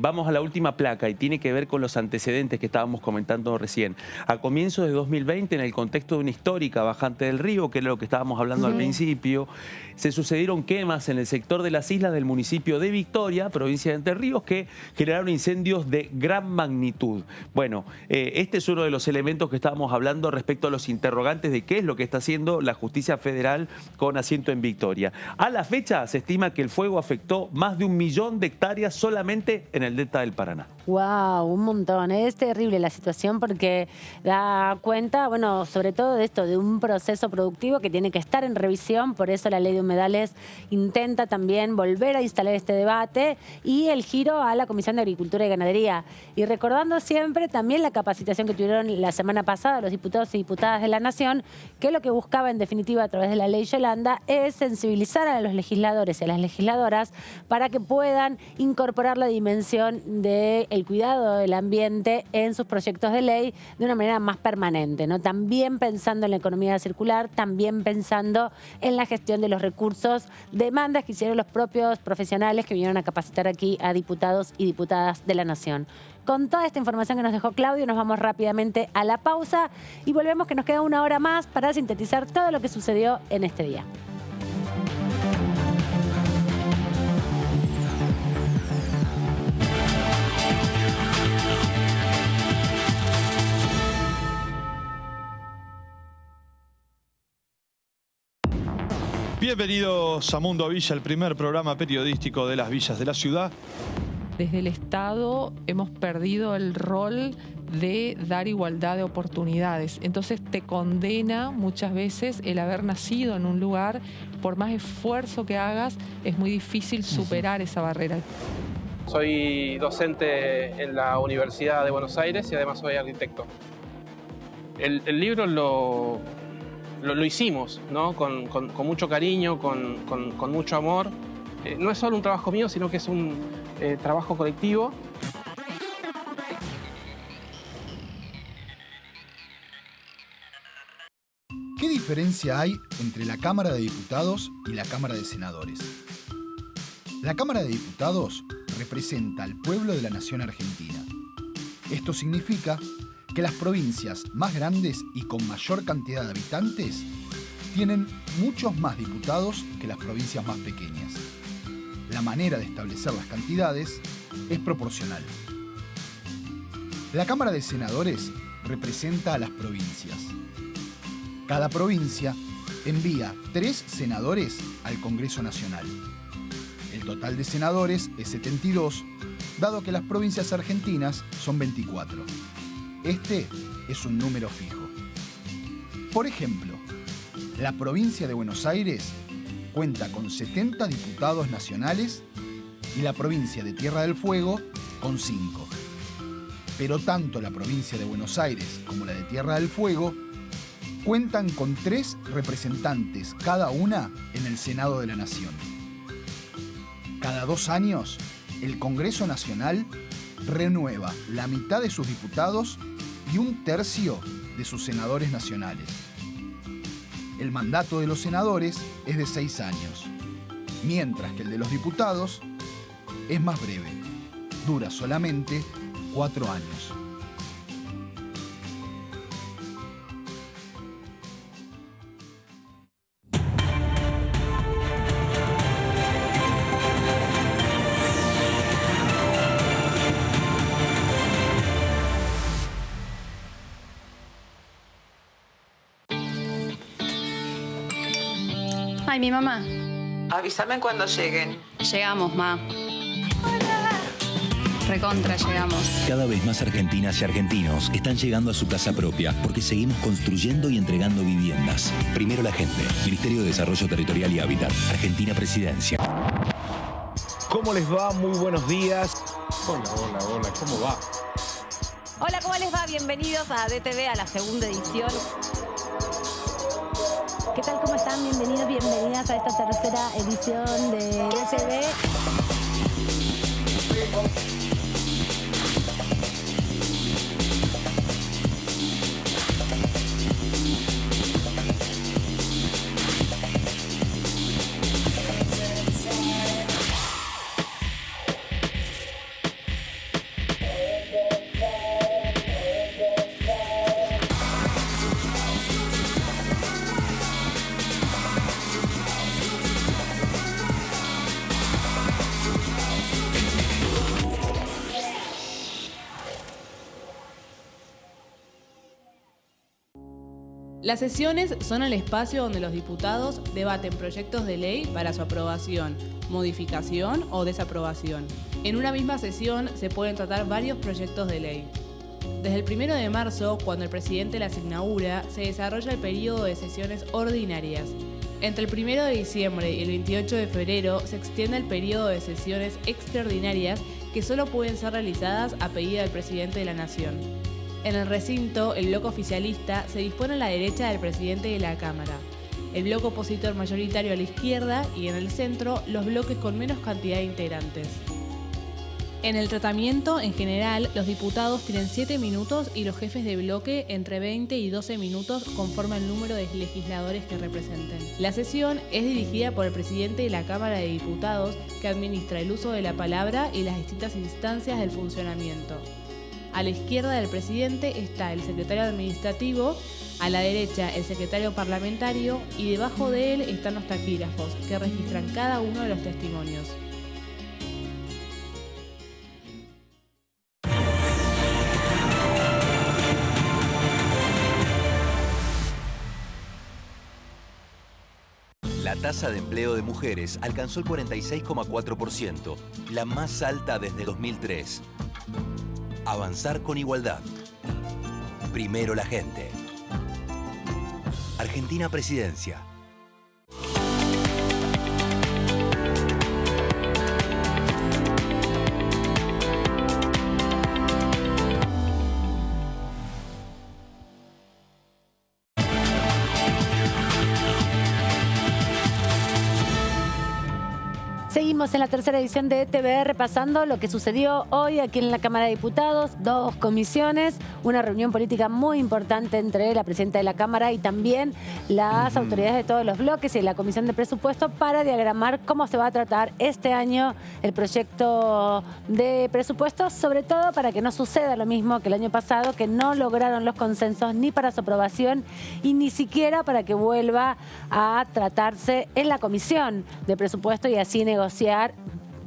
Vamos a la última placa y tiene que ver con los antecedentes que estábamos comentando recién. A comienzos de 2020, en el contexto de una histórica bajante del río, que era lo que estábamos hablando al principio, se sucedieron quemas en el sector de las islas del municipio de Victoria, provincia de Entre Ríos, que generaron incendios de gran magnitud. Bueno, este es uno de los elementos que estábamos hablando respecto a los interrogantes de qué es lo que está haciendo la justicia federal con asiento en Victoria. A la fecha se estima que el fuego afectó más de 1 millón de hectáreas solamente en el delta del Paraná. Wow, un montón. Es terrible la situación porque da cuenta, bueno, sobre todo de esto, de un proceso productivo que tiene que estar en revisión. Por eso la ley de humedales intenta también volver a instalar este debate y el giro a la Comisión de Agricultura y Ganadería. Y recordando siempre también la capacitación que tuvieron la semana pasada los diputados y diputadas de la Nación, que lo que buscaba en definitiva a través de la ley Yolanda es sensibilizar a los legisladores y a las legisladoras para que puedan incorporar la dimensión del el cuidado del ambiente en sus proyectos de ley de una manera más permanente, ¿no? También pensando en la economía circular, también pensando en la gestión de los recursos, demandas que hicieron los propios profesionales que vinieron a capacitar aquí a diputados y diputadas de la Nación. Con toda esta información que nos dejó Claudio, nos vamos rápidamente a la pausa y volvemos, que nos queda una hora más para sintetizar todo lo que sucedió en este día. Bienvenidos a Mundo Villa, el primer programa periodístico de las villas de la ciudad. Desde el Estado hemos perdido el rol de dar igualdad de oportunidades. Entonces te condena muchas veces el haber nacido en un lugar. Por más esfuerzo que hagas, es muy difícil superar esa barrera. Soy docente en la Universidad de Buenos Aires y además soy arquitecto. El libro lo hicimos, ¿no? con mucho cariño, con mucho amor. No es solo un trabajo mío, sino que es un trabajo colectivo. ¿Qué diferencia hay entre la Cámara de Diputados y la Cámara de Senadores? La Cámara de Diputados representa al pueblo de la nación argentina. Esto significa que las provincias más grandes y con mayor cantidad de habitantes tienen muchos más diputados que las provincias más pequeñas. La manera de establecer las cantidades es proporcional. La Cámara de Senadores representa a las provincias. Cada provincia envía 3 senadores al Congreso Nacional. El total de senadores es 72, dado que las provincias argentinas son 24. Este es un número fijo. Por ejemplo, la provincia de Buenos Aires cuenta con 70 diputados nacionales y la provincia de Tierra del Fuego con 5. Pero tanto la provincia de Buenos Aires como la de Tierra del Fuego cuentan con 3 representantes cada una en el Senado de la Nación. Cada 2 años, el Congreso Nacional renueva la mitad de sus diputados y 1/3 de sus senadores nacionales. El mandato de los senadores es de 6 años, mientras que el de los diputados es más breve, dura solamente 4 años. Ay, mi mamá. Avísame cuando lleguen. Llegamos, ma. Hola. Recontra llegamos. Cada vez más argentinas y argentinos están llegando a su casa propia porque seguimos construyendo y entregando viviendas. Primero la gente. Ministerio de Desarrollo Territorial y Hábitat. Argentina Presidencia. ¿Cómo les va? Muy buenos días. Hola, ¿cómo va? Hola, ¿cómo les va? Bienvenidos a DTV, a la segunda edición. ¿Qué tal? ¿Cómo están? Bienvenidos, bienvenidas a esta tercera edición de DTV. Las sesiones son el espacio donde los diputados debaten proyectos de ley para su aprobación, modificación o desaprobación. En una misma sesión se pueden tratar varios proyectos de ley. Desde el 1 de marzo, cuando el presidente las inaugura, se desarrolla el periodo de sesiones ordinarias. Entre el 1 de diciembre y el 28 de febrero se extiende el periodo de sesiones extraordinarias que solo pueden ser realizadas a pedido del presidente de la Nación. En el recinto, el bloque oficialista se dispone a la derecha del presidente de la Cámara, el bloque opositor mayoritario a la izquierda y en el centro los bloques con menos cantidad de integrantes. En el tratamiento, en general, los diputados tienen 7 minutos y los jefes de bloque entre 20 y 12 minutos conforme al número de legisladores que representen. La sesión es dirigida por el presidente de la Cámara de Diputados, que administra el uso de la palabra y las distintas instancias del funcionamiento. A la izquierda del presidente está el secretario administrativo, a la derecha el secretario parlamentario y debajo de él están los taquígrafos, que registran cada uno de los testimonios. La tasa de empleo de mujeres alcanzó el 46,4%, la más alta desde 2003. Avanzar con igualdad. Primero la gente. Argentina Presidencia. Seguimos en la tercera edición de ETV repasando lo que sucedió hoy aquí en la Cámara de Diputados, 2 comisiones, una reunión política muy importante entre la presidenta de la Cámara y también las autoridades de todos los bloques y la Comisión de Presupuesto para diagramar cómo se va a tratar este año el proyecto de presupuesto, sobre todo para que no suceda lo mismo que el año pasado, que no lograron los consensos ni para su aprobación y ni siquiera para que vuelva a tratarse en la Comisión de Presupuesto y así negociar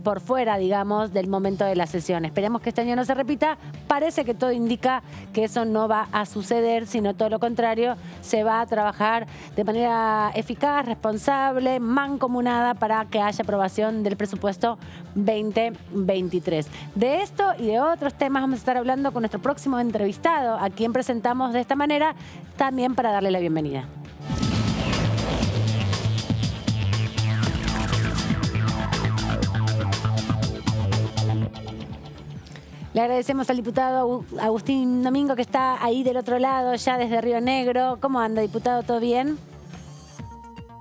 por fuera, digamos, del momento de la sesión. Esperemos que este año no se repita. Parece que todo indica que eso no va a suceder, sino todo lo contrario, se va a trabajar de manera eficaz, responsable, mancomunada para que haya aprobación del presupuesto 2023. De esto y de otros temas vamos a estar hablando con nuestro próximo entrevistado, a quien presentamos de esta manera, también para darle la bienvenida. Le agradecemos al diputado Agustín Domingo, que está ahí del otro lado, ya desde Río Negro. ¿Cómo anda, diputado? ¿Todo bien?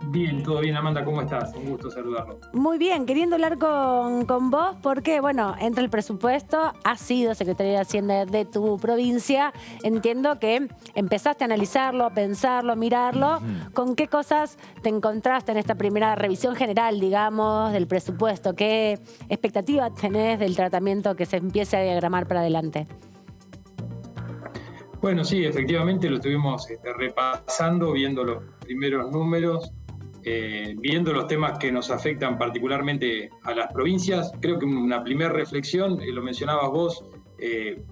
Bien, todo bien, Amanda, ¿cómo estás? Un gusto saludarlo. Muy bien, queriendo hablar con vos porque, bueno, entre el presupuesto, has sido secretario de Hacienda de tu provincia. Entiendo que empezaste a analizarlo, a pensarlo, a mirarlo. ¿Con qué cosas te encontraste en esta primera revisión general, digamos, del presupuesto? ¿Qué expectativas tenés del tratamiento que se empiece a diagramar para adelante? Bueno, sí, efectivamente lo estuvimos repasando, viendo los primeros números, viendo los temas que nos afectan particularmente a las provincias. Creo que una primera reflexión, lo mencionabas vos,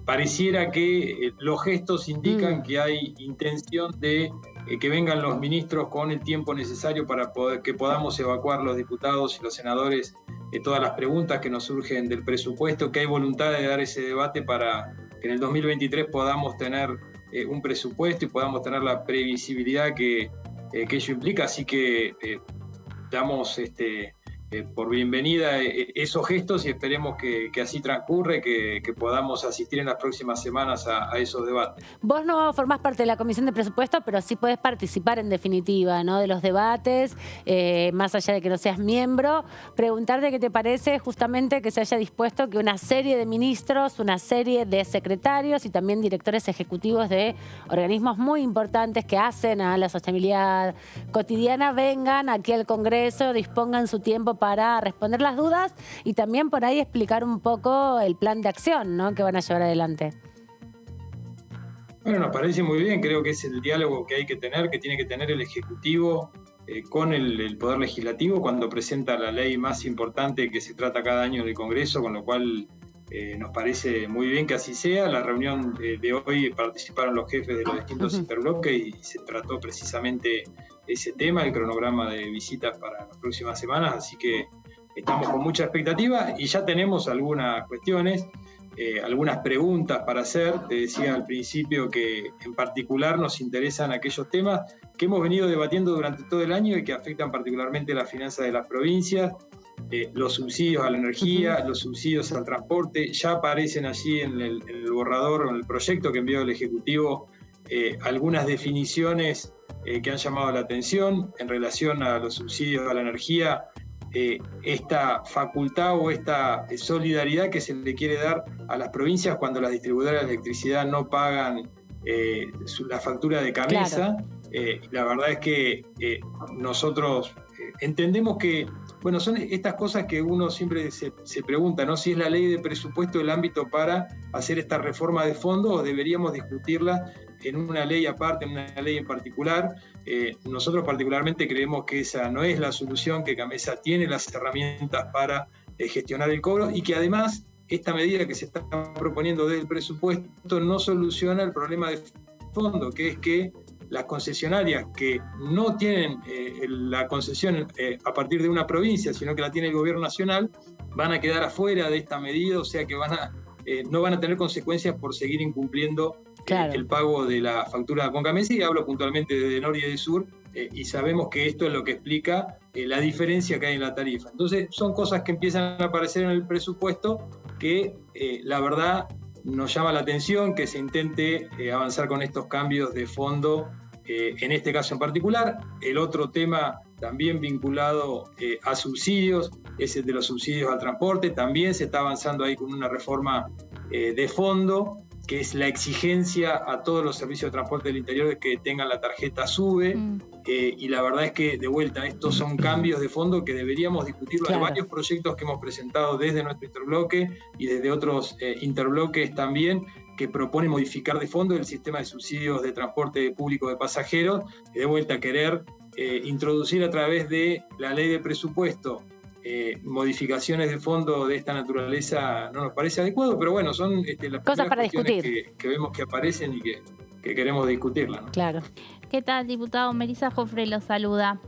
pareciera que los gestos indican que hay intención de que vengan los ministros con el tiempo necesario para que podamos evacuar los diputados y los senadores todas las preguntas que nos surgen del presupuesto, que hay voluntad de dar ese debate para que en el 2023 podamos tener un presupuesto y podamos tener la previsibilidad que ello implica, así que damos por bienvenida esos gestos y esperemos que así transcurre, que podamos asistir en las próximas semanas a esos debates. Vos no formás parte de la Comisión de Presupuesto, pero sí podés participar en definitiva, ¿no?, de los debates, más allá de que no seas miembro. Preguntarte qué te parece justamente que se haya dispuesto que una serie de ministros, una serie de secretarios y también directores ejecutivos de organismos muy importantes que hacen a la sostenibilidad cotidiana vengan aquí al Congreso, dispongan su tiempo para responder las dudas y también por ahí explicar un poco el plan de acción, ¿no?, que van a llevar adelante. Bueno, nos parece muy bien, creo que es el diálogo que hay que tener, que tiene que tener el Ejecutivo con el Poder Legislativo cuando presenta la ley más importante que se trata cada año del Congreso, con lo cual nos parece muy bien que así sea. La reunión de hoy participaron los jefes de los distintos interbloques y se trató precisamente ese tema, el cronograma de visitas para las próximas semanas, así que estamos con mucha expectativa y ya tenemos algunas cuestiones, algunas preguntas para hacer. Te decía al principio que en particular nos interesan aquellos temas que hemos venido debatiendo durante todo el año y que afectan particularmente las finanzas de las provincias, los subsidios a la energía, los subsidios al transporte. Ya aparecen allí en el borrador o en el proyecto que envió el Ejecutivo algunas definiciones que han llamado la atención en relación a los subsidios a la energía. esta facultad o esta solidaridad que se le quiere dar a las provincias cuando las distribuidoras de electricidad no pagan la factura de cabeza. Claro. La verdad es que nosotros entendemos que, bueno, son estas cosas que uno siempre se pregunta, ¿no? Si es la ley de presupuesto el ámbito para hacer esta reforma de fondo o deberíamos discutirla en una ley aparte, en una ley en particular. Nosotros particularmente creemos que esa no es la solución, que Gamesa tiene las herramientas para gestionar el cobro y que además esta medida que se está proponiendo desde el presupuesto no soluciona el problema de fondo, que es que las concesionarias que no tienen la concesión a partir de una provincia, sino que la tiene el gobierno nacional, van a quedar afuera de esta medida, o sea que no van a tener consecuencias por seguir incumpliendo el pago de la factura con Gamesa, y hablo puntualmente de norte y de sur, y sabemos que esto es lo que explica la diferencia que hay en la tarifa. Entonces son cosas que empiezan a aparecer en el presupuesto que la verdad nos llama la atención que se intente avanzar con estos cambios de fondo, en este caso en particular. El otro tema también vinculado a subsidios es el de los subsidios al transporte. También se está avanzando ahí con una reforma de fondo, que es la exigencia a todos los servicios de transporte del interior de que tengan la tarjeta SUBE. Y la verdad es que, de vuelta, estos son cambios de fondo que deberíamos discutirlo. Claro. Hay varios proyectos que hemos presentado desde nuestro interbloque y desde otros interbloques también, que propone modificar de fondo el sistema de subsidios de transporte público de pasajeros. De vuelta, querer introducir a través de la ley de presupuesto modificaciones de fondo de esta naturaleza no nos parece adecuado, pero bueno, son las cosas para discutir que vemos que aparecen y que queremos discutirla, ¿no? Claro. ¿Qué tal, diputado? Melissa Jofre lo saluda.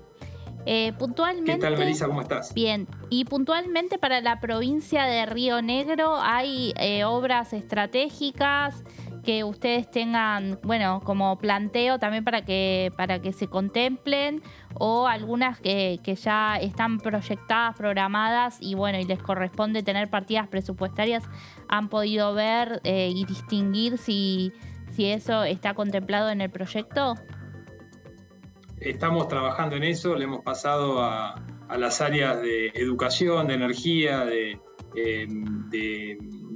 Puntualmente, ¿qué tal, Melissa? ¿Cómo estás? Bien. Y puntualmente para la provincia de Río Negro hay obras estratégicas que ustedes tengan, bueno, como planteo también para que se contemplen, o algunas que ya están proyectadas, programadas y bueno, y les corresponde tener partidas presupuestarias, han podido ver y distinguir si eso está contemplado en el proyecto. Estamos trabajando en eso, le hemos pasado a las áreas de educación, de energía, de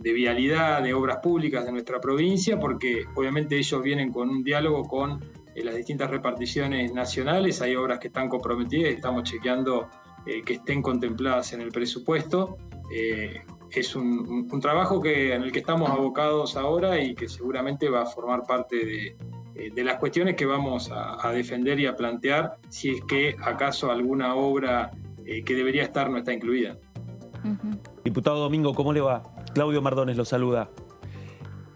vialidad, de obras públicas de nuestra provincia, porque obviamente ellos vienen con un diálogo con las distintas reparticiones nacionales. Hay obras que están comprometidas y estamos chequeando que estén contempladas en el presupuesto. Es un trabajo en el que estamos abocados ahora y que seguramente va a formar parte de las cuestiones que vamos a defender y a plantear, si es que acaso alguna obra que debería estar no está incluida. Diputado Domingo, ¿cómo le va? Claudio Mardones lo saluda.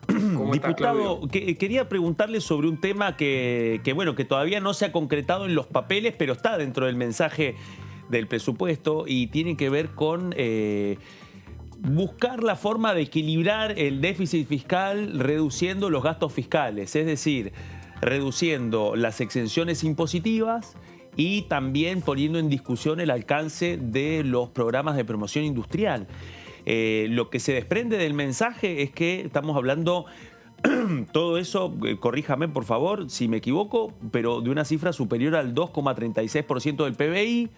Diputado, quería preguntarle sobre un tema que todavía no se ha concretado en los papeles, pero está dentro del mensaje del presupuesto y tiene que ver con buscar la forma de equilibrar el déficit fiscal reduciendo los gastos fiscales, es decir, reduciendo las exenciones impositivas y también poniendo en discusión el alcance de los programas de promoción industrial. Lo que se desprende del mensaje es que estamos hablando, todo eso, corríjame por favor si me equivoco, pero de una cifra superior al 2,36% del PBI,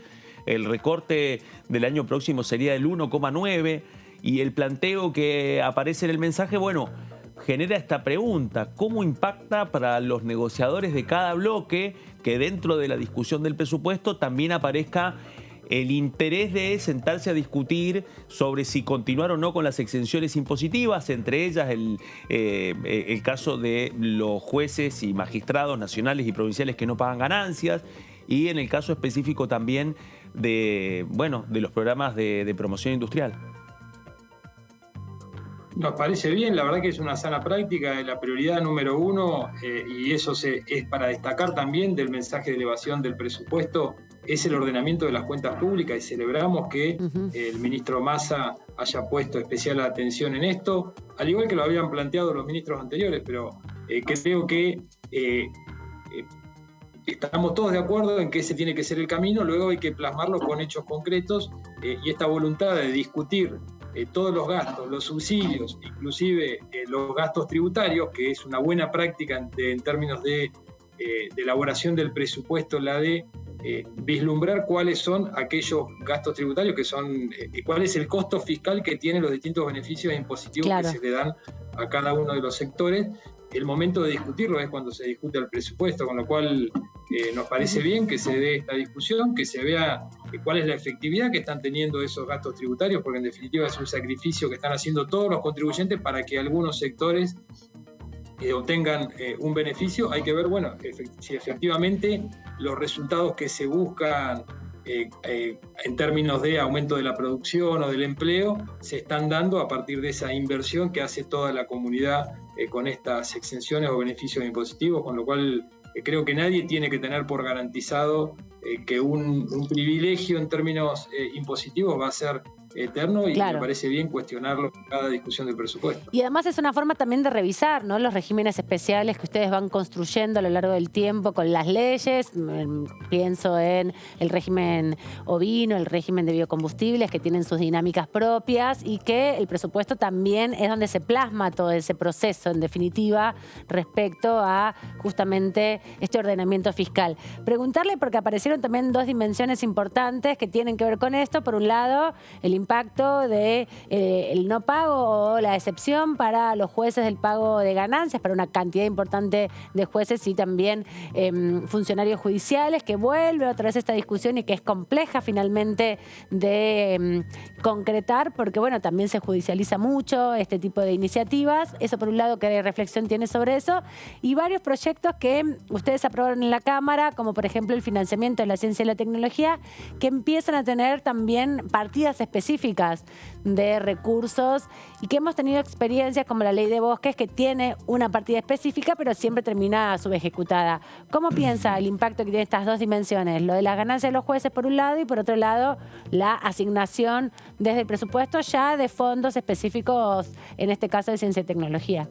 el recorte del año próximo sería del 1,9%, y el planteo que aparece en el mensaje, bueno, genera esta pregunta: ¿cómo impacta para los negociadores de cada bloque que dentro de la discusión del presupuesto también aparezca el interés de sentarse a discutir sobre si continuar o no con las exenciones impositivas, entre ellas el caso de los jueces y magistrados nacionales y provinciales que no pagan ganancias, y en el caso específico también de los programas de promoción industrial? Nos parece bien, la verdad que es una sana práctica, es la prioridad número uno, y eso es para destacar también del mensaje de elevación del presupuesto, es el ordenamiento de las cuentas públicas, y celebramos que el ministro Massa haya puesto especial atención en esto, al igual que lo habían planteado los ministros anteriores, pero creo que estamos todos de acuerdo en que ese tiene que ser el camino. Luego hay que plasmarlo con hechos concretos, y esta voluntad de discutir todos los gastos, los subsidios, inclusive los gastos tributarios, que es una buena práctica en términos de elaboración del presupuesto, la de vislumbrar cuáles son aquellos gastos tributarios que son, cuál es el costo fiscal que tienen los distintos beneficios impositivos que se le dan a cada uno de los sectores. El momento de discutirlo es cuando se discute el presupuesto, con lo cual nos parece bien que se dé esta discusión, que se vea cuál es la efectividad que están teniendo esos gastos tributarios, porque en definitiva es un sacrificio que están haciendo todos los contribuyentes para que algunos sectores obtengan un beneficio. Hay que ver, bueno, si efectivamente los resultados que se buscan en términos de aumento de la producción o del empleo se están dando a partir de esa inversión que hace toda la comunidad con estas exenciones o beneficios impositivos, con lo cual creo que nadie tiene que tener por garantizado que un privilegio en términos impositivos va a ser eterno, y me parece bien cuestionarlo en cada discusión del presupuesto. Y además es una forma también de revisar, ¿no?, los regímenes especiales que ustedes van construyendo a lo largo del tiempo con las leyes. Pienso en el régimen ovino, el régimen de biocombustibles, que tienen sus dinámicas propias, y que el presupuesto también es donde se plasma todo ese proceso, en definitiva, respecto a justamente este ordenamiento fiscal. Preguntarle, porque aparecieron también dos dimensiones importantes que tienen que ver con esto. Por un lado, el impacto de el no pago o la excepción para los jueces del pago de ganancias, para una cantidad importante de jueces y también funcionarios judiciales, que vuelve otra vez esta discusión y que es compleja finalmente de concretar, porque bueno, también se judicializa mucho este tipo de iniciativas. Eso por un lado, ¿qué reflexión tiene sobre eso? Y varios proyectos que ustedes aprobaron en la Cámara, como por ejemplo el financiamiento de la ciencia y la tecnología, que empiezan a tener también partidas específicas de recursos, y que hemos tenido experiencias como la Ley de Bosques, que tiene una partida específica pero siempre termina subejecutada. ¿Cómo piensa el impacto que tiene estas dos dimensiones? Lo de las ganancias de los jueces por un lado, y por otro lado la asignación desde el presupuesto ya de fondos específicos, en este caso de ciencia y tecnología.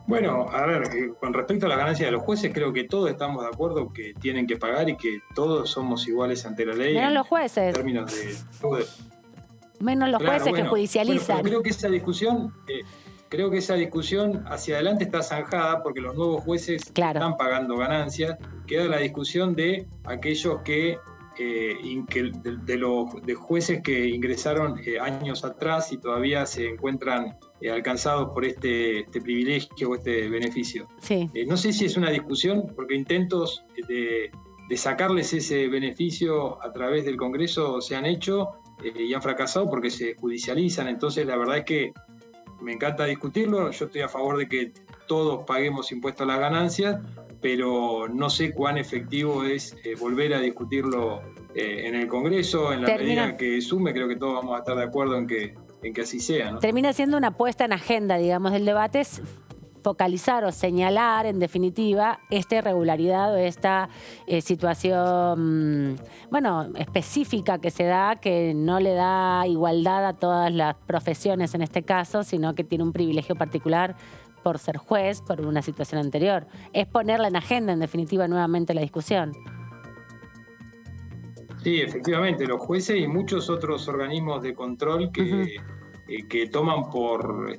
Bueno, a ver, con respecto a las ganancias de los jueces, creo que todos estamos de acuerdo que tienen que pagar y que todos somos iguales ante la ley. Menos los jueces. En términos de... Menos los jueces que judicializan. Bueno, creo que esa discusión hacia adelante está zanjada, porque los nuevos jueces están pagando ganancias. Queda la discusión de aquellos que de jueces que ingresaron años atrás y todavía se encuentran alcanzados por este privilegio o este beneficio. Sí. No sé si es una discusión, porque intentos de sacarles ese beneficio a través del Congreso se han hecho y han fracasado porque se judicializan. Entonces la verdad es que me encanta discutirlo. Yo estoy a favor de que todos paguemos impuestos a las ganancias, pero no sé cuán efectivo es volver a discutirlo en el Congreso. En la medida que sume, creo que todos vamos a estar de acuerdo en que así sea, ¿no? Termina siendo una puesta en agenda, digamos, del debate, es focalizar o señalar, en definitiva, esta irregularidad o esta situación, bueno, específica que se da, que no le da igualdad a todas las profesiones en este caso, sino que tiene un privilegio particular por ser juez, por una situación anterior. Es ponerla en agenda, en definitiva, nuevamente la discusión. Sí, efectivamente, los jueces y muchos otros organismos de control que toman por...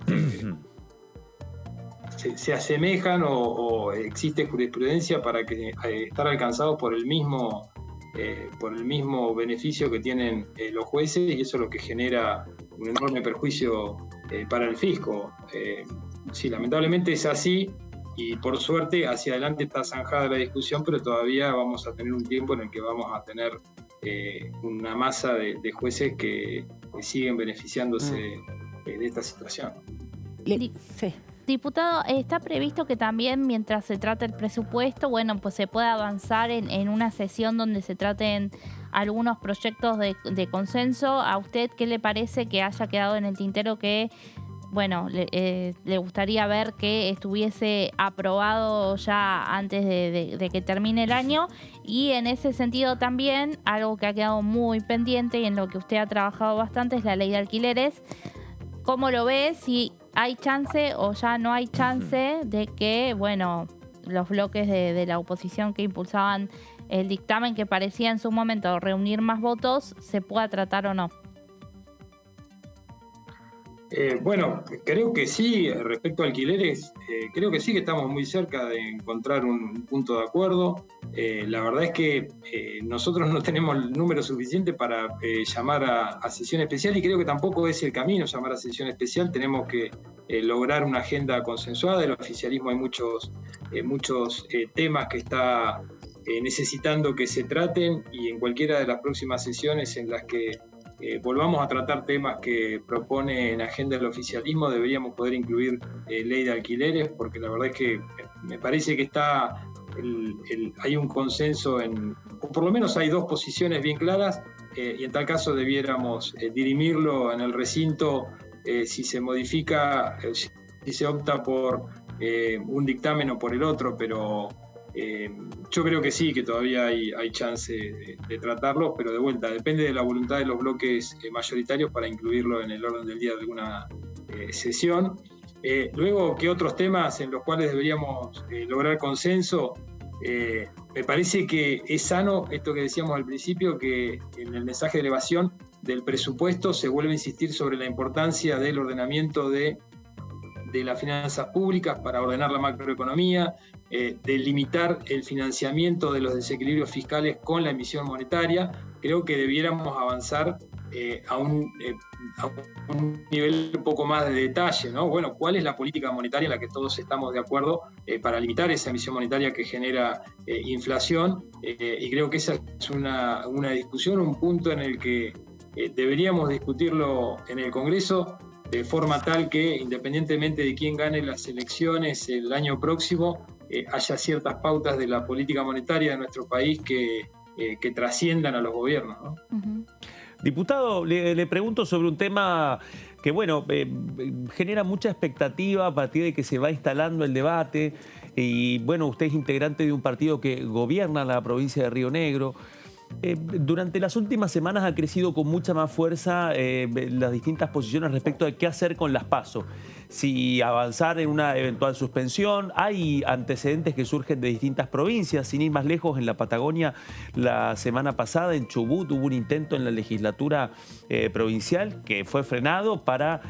se asemejan o existe jurisprudencia para que estar alcanzados por el mismo beneficio que tienen los jueces, y eso es lo que genera un enorme perjuicio para el fisco. Sí, lamentablemente es así, y por suerte hacia adelante está zanjada la discusión, pero todavía vamos a tener un tiempo en el que vamos a tener una masa de jueces que siguen beneficiándose de esta situación. Sí. Diputado, está previsto que también, mientras se trata el presupuesto, bueno, pues se pueda avanzar en una sesión donde se traten algunos proyectos de consenso. ¿A usted qué le parece que haya quedado en el tintero que, bueno, le gustaría ver que estuviese aprobado ya antes de que termine el año? Y en ese sentido también, algo que ha quedado muy pendiente y en lo que usted ha trabajado bastante, es la ley de alquileres. ¿Cómo lo ve? Si hay chance o ya no hay chance de que, bueno, los bloques de la oposición que impulsaban el dictamen, que parecía en su momento reunir más votos, se pueda tratar o no. Bueno, creo que sí, respecto a alquileres, creo que sí que estamos muy cerca de encontrar un punto de acuerdo. La verdad es que nosotros no tenemos el número suficiente para llamar a sesión especial y creo que tampoco es el camino llamar a sesión especial. Tenemos que lograr una agenda consensuada. El oficialismo hay muchos temas que está necesitando que se traten y en cualquiera de las próximas sesiones en las que volvamos a tratar temas que propone en agenda el oficialismo, deberíamos poder incluir ley de alquileres, porque la verdad es que me parece que hay un consenso, o por lo menos hay dos posiciones bien claras, y en tal caso debiéramos dirimirlo en el recinto si se modifica, si se opta por un dictamen o por el otro, pero yo creo que sí, que todavía hay chance de tratarlo, pero de vuelta, depende de la voluntad de los bloques mayoritarios para incluirlo en el orden del día de alguna sesión. Luego, ¿qué otros temas en los cuales deberíamos lograr consenso? Me parece que es sano esto que decíamos al principio, que en el mensaje de elevación del presupuesto se vuelve a insistir sobre la importancia del ordenamiento de las finanzas públicas para ordenar la macroeconomía, de limitar el financiamiento de los desequilibrios fiscales con la emisión monetaria. Creo que debiéramos avanzar a un nivel un poco más de detalle, ¿no? Bueno, ¿cuál es la política monetaria en la que todos estamos de acuerdo para limitar esa emisión monetaria que genera inflación? Y creo que esa es una discusión, un punto en el que deberíamos discutirlo en el Congreso, de forma tal que, independientemente de quién gane las elecciones el año próximo, haya ciertas pautas de la política monetaria de nuestro país que trasciendan a los gobiernos, ¿no? Uh-huh. Diputado, le pregunto sobre un tema que, bueno, genera mucha expectativa a partir de que se va instalando el debate. Y, bueno, usted es integrante de un partido que gobierna la provincia de Río Negro. Durante las últimas semanas ha crecido con mucha más fuerza las distintas posiciones respecto de qué hacer con las PASO. Si avanzar en una eventual suspensión. Hay antecedentes que surgen de distintas provincias. Sin ir más lejos, en la Patagonia, la semana pasada, en Chubut, hubo un intento en la legislatura provincial que fue frenado para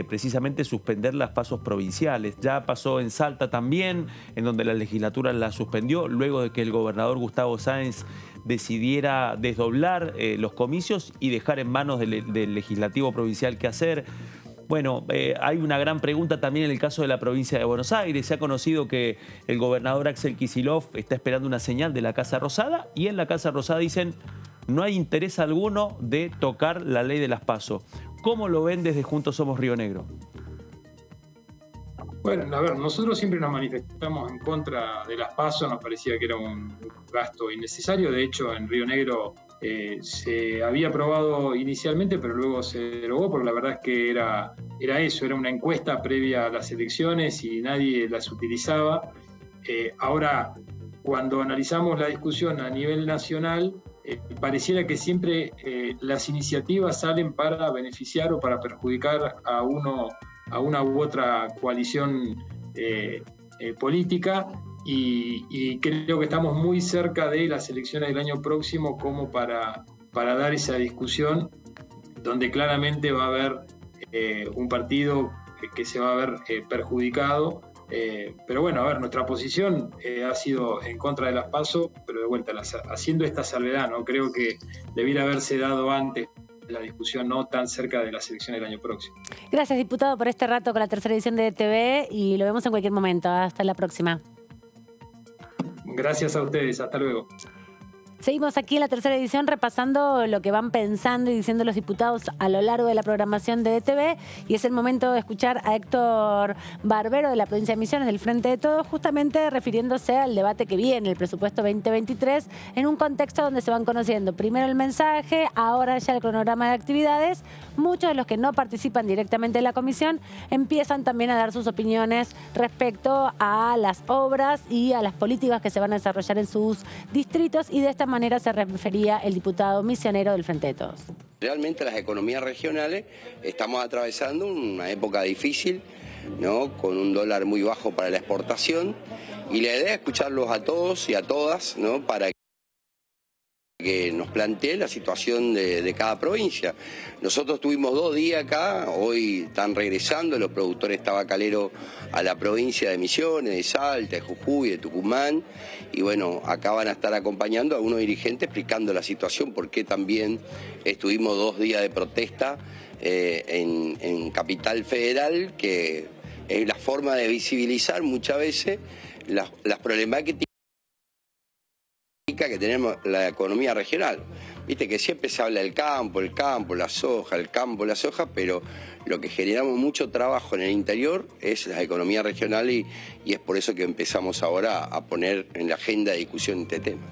precisamente suspender las PASO provinciales. Ya pasó en Salta también, en donde la legislatura la suspendió, luego de que el gobernador Gustavo Sáenz decidiera desdoblar los comicios y dejar en manos del legislativo provincial qué hacer. Bueno, hay una gran pregunta también en el caso de la provincia de Buenos Aires. Se ha conocido que el gobernador Axel Kicillof está esperando una señal de la Casa Rosada y en la Casa Rosada dicen no hay interés alguno de tocar la ley de las PASO. ¿Cómo lo ven desde Juntos Somos Río Negro? Bueno, a ver, nosotros siempre nos manifestamos en contra de las PASO, nos parecía que era un gasto innecesario. De hecho, en Río Negro se había aprobado inicialmente, pero luego se derogó, porque la verdad es que era eso, era una encuesta previa a las elecciones y nadie las utilizaba. Ahora, cuando analizamos la discusión a nivel nacional, pareciera que siempre las iniciativas salen para beneficiar o para perjudicar a una u otra coalición política, y creo que estamos muy cerca de las elecciones del año próximo como para dar esa discusión donde claramente va a haber un partido que se va a ver perjudicado. Pero bueno, a ver, nuestra posición ha sido en contra de las PASO, pero de vuelta, haciendo esta salvedad, ¿no? Creo que debiera haberse dado antes la discusión, no tan cerca de las elecciones del año próximo. Gracias, diputado, por este rato con la tercera edición de DTV y lo vemos en cualquier momento. Hasta la próxima. Gracias a ustedes, hasta luego. Seguimos aquí en la tercera edición repasando lo que van pensando y diciendo los diputados a lo largo de la programación de DTV, y es el momento de escuchar a Héctor Barbero de la provincia de Misiones del Frente de Todos, justamente refiriéndose al debate que viene, el presupuesto 2023, en un contexto donde se van conociendo primero el mensaje, ahora ya el cronograma de actividades. Muchos de los que no participan directamente en la comisión empiezan también a dar sus opiniones respecto a las obras y a las políticas que se van a desarrollar en sus distritos, y de esta manera se refería el diputado misionero del Frente de Todos. Realmente las economías regionales estamos atravesando una época difícil, ¿no? Con un dólar muy bajo para la exportación, y la idea es escucharlos a todos y a todas, ¿no? Para que nos plantee la situación de cada provincia. Nosotros tuvimos 2 días acá, hoy están regresando los productores tabacaleros a la provincia de Misiones, de Salta, de Jujuy, de Tucumán, y bueno, acá van a estar acompañando a algunos dirigentes explicando la situación, porque también estuvimos 2 días de protesta en Capital Federal, que es la forma de visibilizar muchas veces las problemáticas que tenemos la economía regional. Viste que siempre se habla del campo, la soja, el campo, la soja, pero lo que generamos mucho trabajo en el interior es la economía regional y es por eso que empezamos ahora a poner en la agenda de discusión este tema.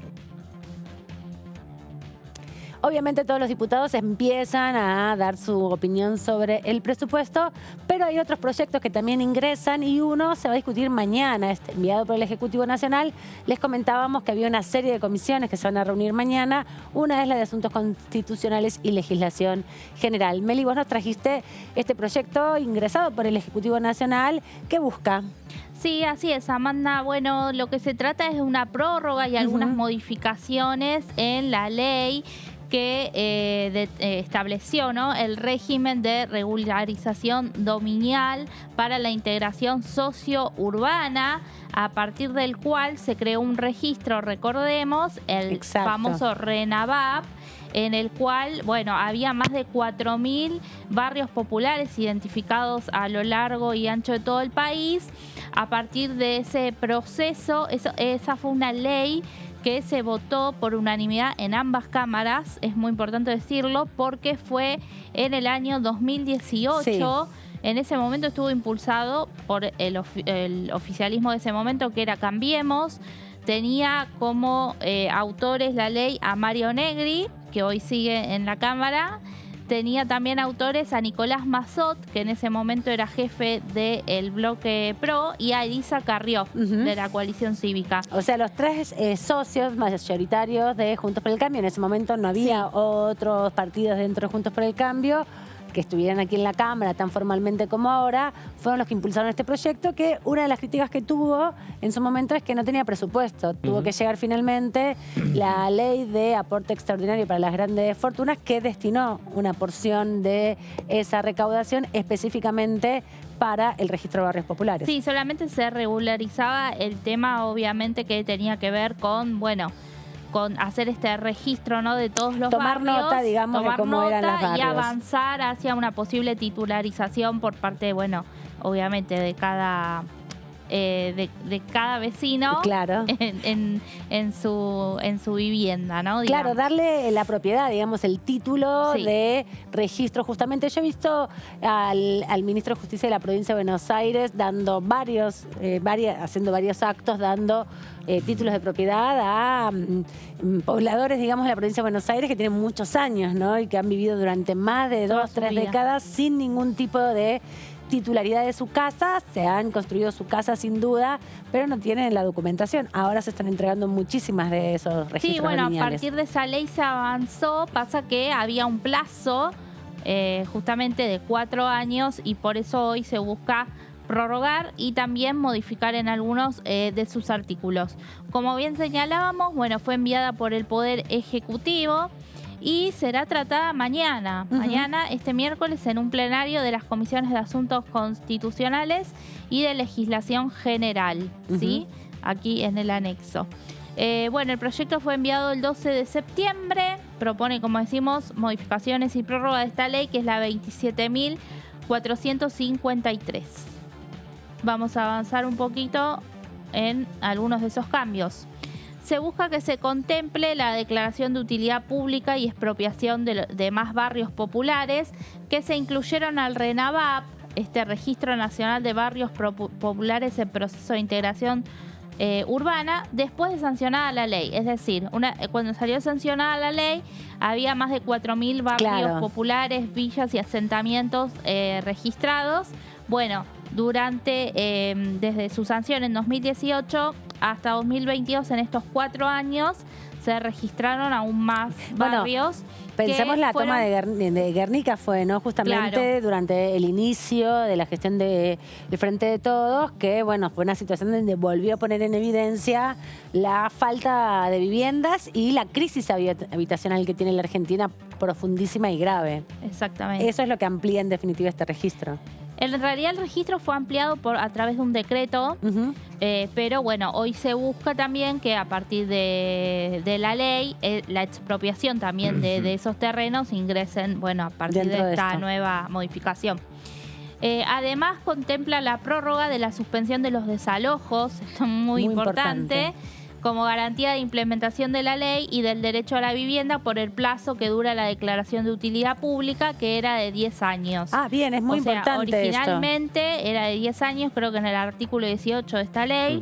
Obviamente todos los diputados empiezan a dar su opinión sobre el presupuesto, pero hay otros proyectos que también ingresan y uno se va a discutir mañana, enviado por el Ejecutivo Nacional. Les comentábamos que había una serie de comisiones que se van a reunir mañana. Una es la de Asuntos Constitucionales y Legislación General. Meli, vos nos trajiste este proyecto ingresado por el Ejecutivo Nacional. ¿Qué busca? Sí, así es, Amanda. Bueno, lo que se trata es de una prórroga y algunas modificaciones en la ley que estableció, ¿no?, el régimen de regularización dominial para la integración socio-urbana, a partir del cual se creó un registro, recordemos, el famoso RENAVAP, en el cual, bueno, había más de 4.000 barrios populares identificados a lo largo y ancho de todo el país. A partir de ese proceso, esa fue una ley que se votó por unanimidad en ambas cámaras, es muy importante decirlo, porque fue en el año 2018. Sí. En ese momento estuvo impulsado por el oficialismo de ese momento, que era Cambiemos. Tenía como autores la ley a Mario Negri, que hoy sigue en la Cámara. Tenía también autores a Nicolás Massot, que en ese momento era jefe del bloque PRO, y a Elisa Carrió, de la coalición cívica. O sea, los 3 socios mayoritarios de Juntos por el Cambio. En ese momento no había otros partidos dentro de Juntos por el Cambio que estuvieran aquí en la Cámara tan formalmente como ahora, fueron los que impulsaron este proyecto, que una de las críticas que tuvo en su momento es que no tenía presupuesto. Tuvo que llegar finalmente la ley de aporte extraordinario para las grandes fortunas, que destinó una porción de esa recaudación específicamente para el registro de barrios populares. Sí, solamente se regularizaba el tema, obviamente, que tenía que ver con, bueno, con hacer este registro, ¿no?, de todos los tomar barrios. Nota, digamos, de cómo eran los barrios. Y avanzar hacia una posible titularización por parte, bueno, obviamente de cada vecino, claro, en su vivienda, ¿no? Digamos. Claro, darle la propiedad, digamos, el título de registro. Justamente yo he visto al ministro de Justicia de la provincia de Buenos Aires dando haciendo varios actos, dando títulos de propiedad a pobladores, digamos, de la provincia de Buenos Aires que tienen muchos años, ¿no?, y que han vivido durante más de 2 o 3 décadas sin ningún tipo de titularidad de su casa. Se han construido su casa sin duda, pero no tienen la documentación. Ahora se están entregando muchísimas de esos registros. Sí, bueno, lineales. A partir de esa ley se avanzó. Pasa que había un plazo justamente de 4 años y por eso hoy se busca prorrogar y también modificar en algunos de sus artículos. Como bien señalábamos, bueno, fue enviada por el Poder Ejecutivo y será tratada mañana. Mañana, este miércoles, en un plenario de las Comisiones de Asuntos Constitucionales y de Legislación General, ¿sí?, aquí en el anexo. Bueno, el proyecto fue enviado el 12 de septiembre. Propone, como decimos, modificaciones y prórroga de esta ley, que es la 27.453. Vamos a avanzar un poquito en algunos de esos cambios. Se busca que se contemple la declaración de utilidad pública y expropiación de más barrios populares que se incluyeron al RENAVAP, este Registro Nacional de Barrios Populares en Proceso de Integración Urbana, después de sancionada la ley. Es decir, cuando salió sancionada la ley, había más de 4.000 barrios populares, villas y asentamientos registrados. Bueno, desde su sanción en 2018 hasta 2022, en estos 4 años, se registraron aún más barrios. Pensemos la toma de Guernica fue, ¿no? Justamente durante el inicio de la gestión del Frente de Todos, que, bueno, fue una situación donde volvió a poner en evidencia la falta de viviendas y la crisis habitacional que tiene la Argentina, profundísima y grave. Exactamente. Eso es lo que amplía en definitiva este registro. En realidad el registro fue ampliado a través de un decreto, pero bueno, hoy se busca también que a partir de la ley, la expropiación también de esos terrenos ingresen, bueno, a partir de esta nueva modificación. Además contempla la prórroga de la suspensión de los desalojos, esto es muy importante, como garantía de implementación de la ley y del derecho a la vivienda por el plazo que dura la declaración de utilidad pública, que era de 10 años. Ah, bien, es muy importante originalmente era de 10 años, creo que en el artículo 18 de esta ley,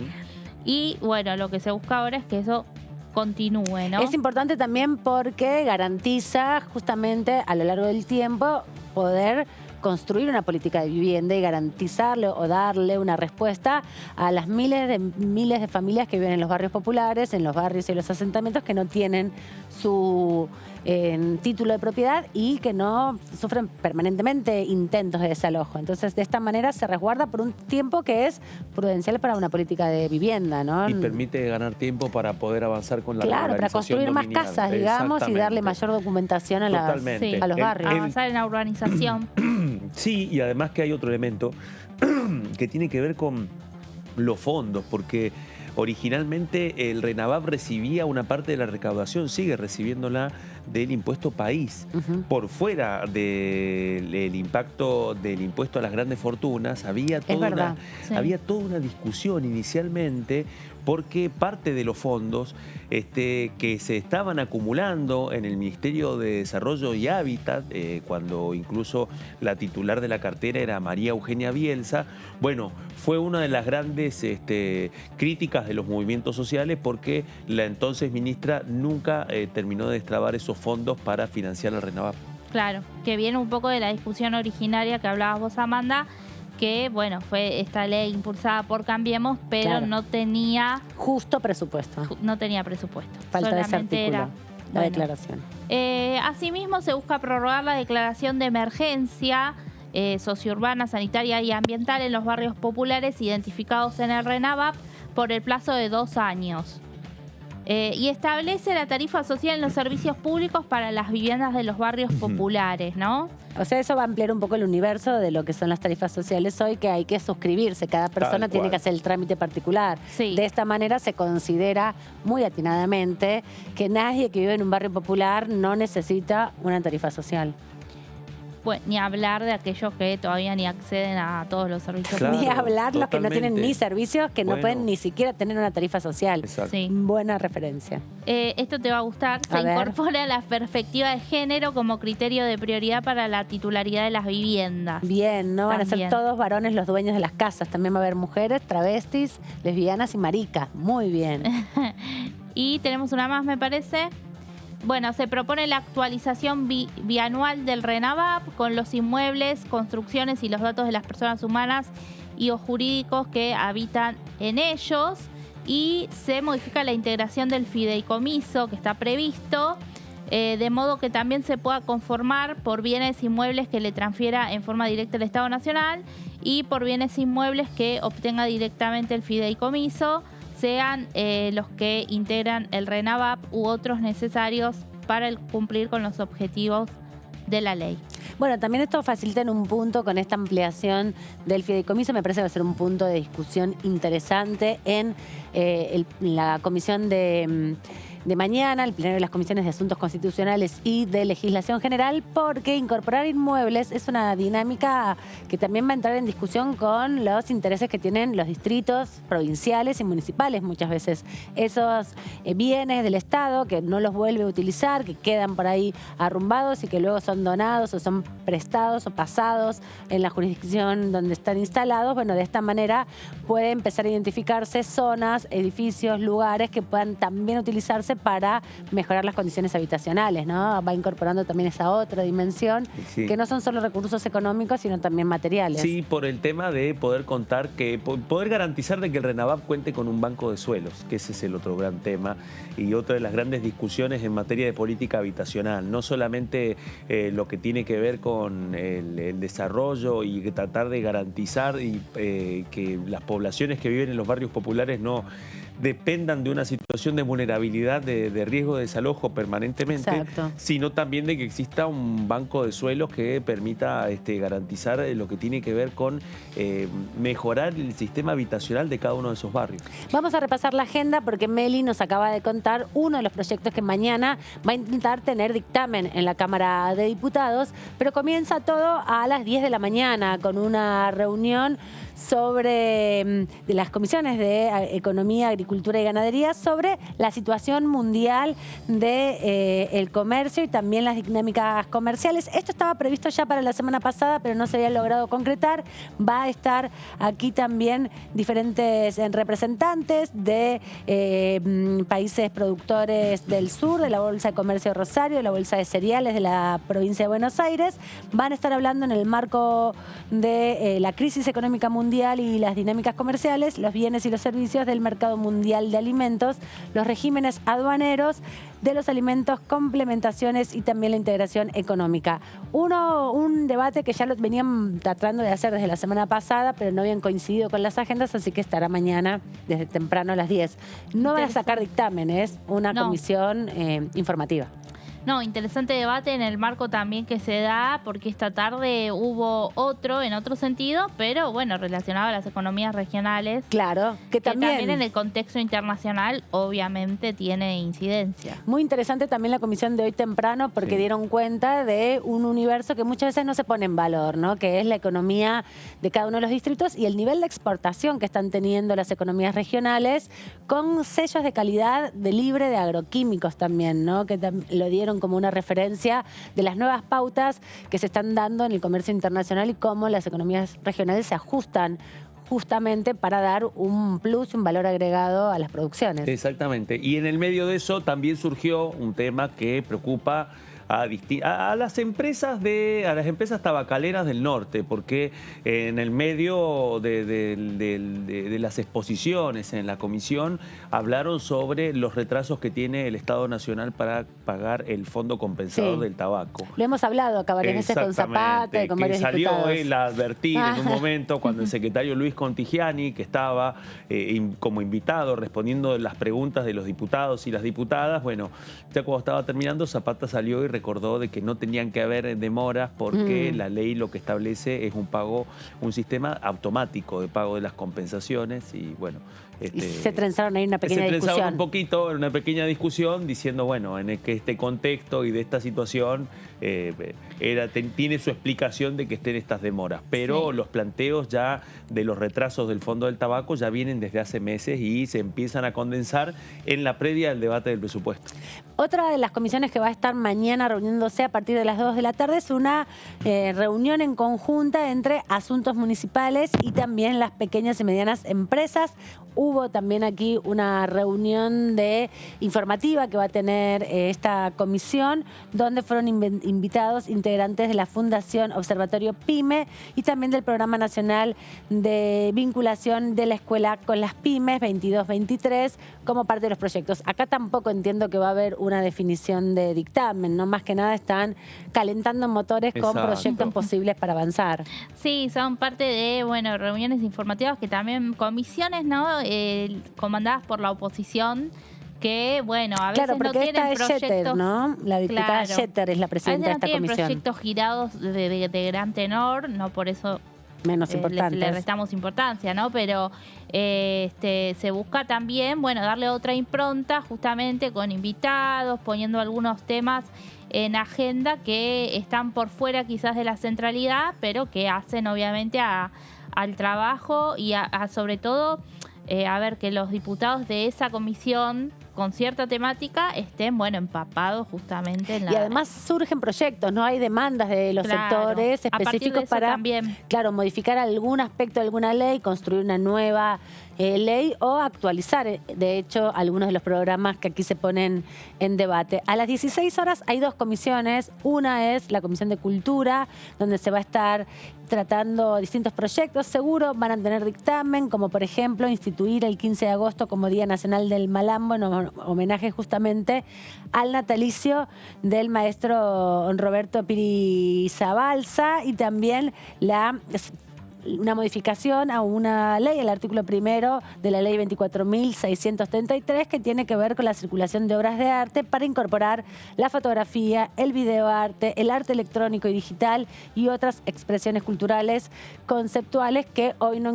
y bueno, lo que se busca ahora es que eso continúe, ¿no? Es importante también porque garantiza justamente a lo largo del tiempo poder construir una política de vivienda y garantizarle o darle una respuesta a las miles de familias que viven en los barrios populares, en los barrios y los asentamientos que no tienen su título de propiedad y que no sufren permanentemente intentos de desalojo. Entonces, de esta manera se resguarda por un tiempo que es prudencial para una política de vivienda, ¿no? Y permite ganar tiempo para poder avanzar con la Claro, para construir más dominada. casas, digamos, y darle mayor documentación a los barrios. Avanzar en la urbanización. Sí, y además que hay otro elemento que tiene que ver con los fondos, porque originalmente el RENAVAP recibía una parte de la recaudación, sigue recibiéndola del impuesto país. Por fuera del impacto del impuesto a las grandes fortunas, había toda una discusión inicialmente porque parte de los fondos que se estaban acumulando en el Ministerio de Desarrollo y Hábitat, cuando incluso la titular de la cartera era María Eugenia Bielsa, bueno, fue una de las grandes críticas de los movimientos sociales porque la entonces ministra nunca terminó de destrabar esos fondos para financiar el RENAVAP. Claro, que viene un poco de la discusión originaria que hablabas vos, Amanda, que, bueno, fue esta ley impulsada por Cambiemos, pero no tenía... Justo presupuesto. No tenía presupuesto. Falta de ese Solamente artículo, la declaración. Asimismo, se busca prorrogar la declaración de emergencia sociourbana, sanitaria y ambiental en los barrios populares identificados en el RENAVAP por el plazo de 2 años. Y establece la tarifa social en los servicios públicos para las viviendas de los barrios populares, ¿no? O sea, eso va a ampliar un poco el universo de lo que son las tarifas sociales hoy, que hay que suscribirse. Cada persona tiene que hacer el trámite particular. De esta manera se considera muy atinadamente que nadie que vive en un barrio popular no necesita una tarifa social. Pues, ni hablar de aquellos que todavía ni acceden a todos los servicios. Claro, ni hablar los que no tienen ni servicios, que no pueden ni siquiera tener una tarifa social. Sí. Buena referencia. Esto te va a gustar. Se incorpora la perspectiva de género como criterio de prioridad para la titularidad de las viviendas. Bien, no van a ser todos varones los dueños de las casas. También va a haber mujeres, travestis, lesbianas y maricas. Muy bien. Y tenemos una más, me parece. Bueno, se propone la actualización bianual del RENAVAP con los inmuebles, construcciones y los datos de las personas humanas y o jurídicos que habitan en ellos, y se modifica la integración del fideicomiso que está previsto, de modo que también se pueda conformar por bienes inmuebles que le transfiera en forma directa el Estado Nacional y por bienes inmuebles que obtenga directamente el fideicomiso, sean los que integran el RENAVAP u otros necesarios para cumplir con los objetivos de la ley. Bueno, también esto facilita en un punto con esta ampliación del fideicomiso. Me parece que va a ser un punto de discusión interesante en la comisión de mañana, el plenario de las comisiones de Asuntos Constitucionales y de Legislación General, porque incorporar inmuebles es una dinámica que también va a entrar en discusión con los intereses que tienen los distritos provinciales y municipales muchas veces. Esos bienes del Estado que no los vuelve a utilizar, que quedan por ahí arrumbados y que luego son donados o son prestados o pasados en la jurisdicción donde están instalados. Bueno, de esta manera puede empezar a identificarse zonas, edificios, lugares que puedan también utilizarse hace para mejorar las condiciones habitacionales, ¿no? Va incorporando también esa otra dimensión, Sí. que no son solo recursos económicos, sino también materiales. Sí, por el tema de poder contar poder garantizar de que el RENAVAP cuente con un banco de suelos, que ese es el otro gran tema y otra de las grandes discusiones en materia de política habitacional. No solamente lo que tiene que ver con el desarrollo y tratar de garantizar que las poblaciones que viven en los barrios populares no dependan de una situación de vulnerabilidad, de riesgo de desalojo permanentemente, Exacto. sino también de que exista un banco de suelos que permita garantizar lo que tiene que ver con mejorar el sistema habitacional de cada uno de esos barrios. Vamos a repasar la agenda porque Meli nos acaba de contar uno de los proyectos que mañana va a intentar tener dictamen en la Cámara de Diputados, pero comienza todo a las 10 de la mañana con una reunión sobre de las comisiones de Economía, Agricultura y Ganadería sobre la situación mundial del comercio y también las dinámicas comerciales. Esto estaba previsto ya para la semana pasada, pero no se había logrado concretar. Va a estar aquí también diferentes representantes de países productores del sur, de la Bolsa de Comercio de Rosario, de la Bolsa de Cereales de la provincia de Buenos Aires. Van a estar hablando en el marco de la crisis económica mundial y las dinámicas comerciales, los bienes y los servicios del mercado mundial de alimentos, los regímenes aduaneros de los alimentos, complementaciones y también la integración económica. Un debate que ya lo venían tratando de hacer desde la semana pasada, pero no habían coincidido con las agendas, así que estará mañana desde temprano a las 10. No van a sacar dictámenes, una comisión informativa. No, interesante debate en el marco también que se da, porque esta tarde hubo otro, en otro sentido, pero bueno, relacionado a las economías regionales. Claro, que también en el contexto internacional obviamente tiene incidencia. Muy interesante también la comisión de hoy temprano, porque dieron cuenta de un universo que muchas veces no se pone en valor, ¿no? Que es la economía de cada uno de los distritos y el nivel de exportación que están teniendo las economías regionales, con sellos de calidad de libre de agroquímicos también, ¿no? Que lo dieron como una referencia de las nuevas pautas que se están dando en el comercio internacional y cómo las economías regionales se ajustan justamente para dar un plus, un valor agregado a las producciones. Exactamente. Y en el medio de eso también surgió un tema que preocupa a las empresas tabacaleras del norte, porque en el medio de las exposiciones en la comisión hablaron sobre los retrasos que tiene el Estado Nacional para pagar el fondo compensador del tabaco. Lo hemos hablado acá varias veces con Zapata y con varios diputados. Salió él a advertir en un momento cuando el secretario Luis Contigiani, que estaba como invitado respondiendo las preguntas de los diputados y las diputadas, bueno, ya cuando estaba terminando, Zapata salió y recordó de que no tenían que haber demoras porque la ley lo que establece es un sistema automático de pago de las compensaciones y bueno. Y se trenzaron ahí una pequeña discusión. Se trenzaron un poquito en una pequeña discusión diciendo, bueno, en este contexto y de esta situación tiene su explicación de que estén estas demoras. Pero los planteos ya de los retrasos del Fondo del Tabaco ya vienen desde hace meses y se empiezan a condensar en la previa del debate del presupuesto. Otra de las comisiones que va a estar mañana reuniéndose a partir de las 2 de la tarde es una reunión en conjunta entre asuntos municipales y también las pequeñas y medianas empresas. Hubo también aquí una reunión informativa que va a tener esta comisión, donde fueron invitados integrantes de la Fundación Observatorio PYME y también del Programa Nacional de Vinculación de la Escuela con las Pymes 22-23 como parte de los proyectos. Acá tampoco entiendo que va a haber una definición de dictamen, ¿no? Más que nada están calentando motores con proyectos posibles para avanzar. Sí, son parte de, bueno, reuniones informativas que también comisiones, ¿no? Comandadas por la oposición, que, bueno, a veces no tienen proyectos... Jeter, ¿no? La diputada Jeter es la presidenta de esta comisión. No tienen proyectos girados de gran tenor, no por eso menos importantes. Le restamos importancia, ¿no? Pero se busca también, bueno, darle otra impronta justamente con invitados, poniendo algunos temas en agenda que están por fuera quizás de la centralidad, pero que hacen obviamente al trabajo y sobre todo a ver que los diputados de esa comisión con cierta temática estén, bueno, empapados justamente en la... Y además surgen proyectos, ¿no? Hay demandas de los sectores específicos para, modificar algún aspecto de alguna ley, construir una nueva ley o actualizar, de hecho, algunos de los programas que aquí se ponen en debate. A las 16 horas hay dos comisiones. Una es la Comisión de Cultura, donde se va a estar tratando distintos proyectos. Seguro van a tener dictamen, como por ejemplo instituir el 15 de agosto como Día Nacional del Malambo, en homenaje justamente al natalicio del maestro Roberto Pirizabalza, y también una modificación a una ley, el artículo 1 de la ley 24.633, que tiene que ver con la circulación de obras de arte para incorporar la fotografía, el videoarte, el arte electrónico y digital y otras expresiones culturales conceptuales que hoy no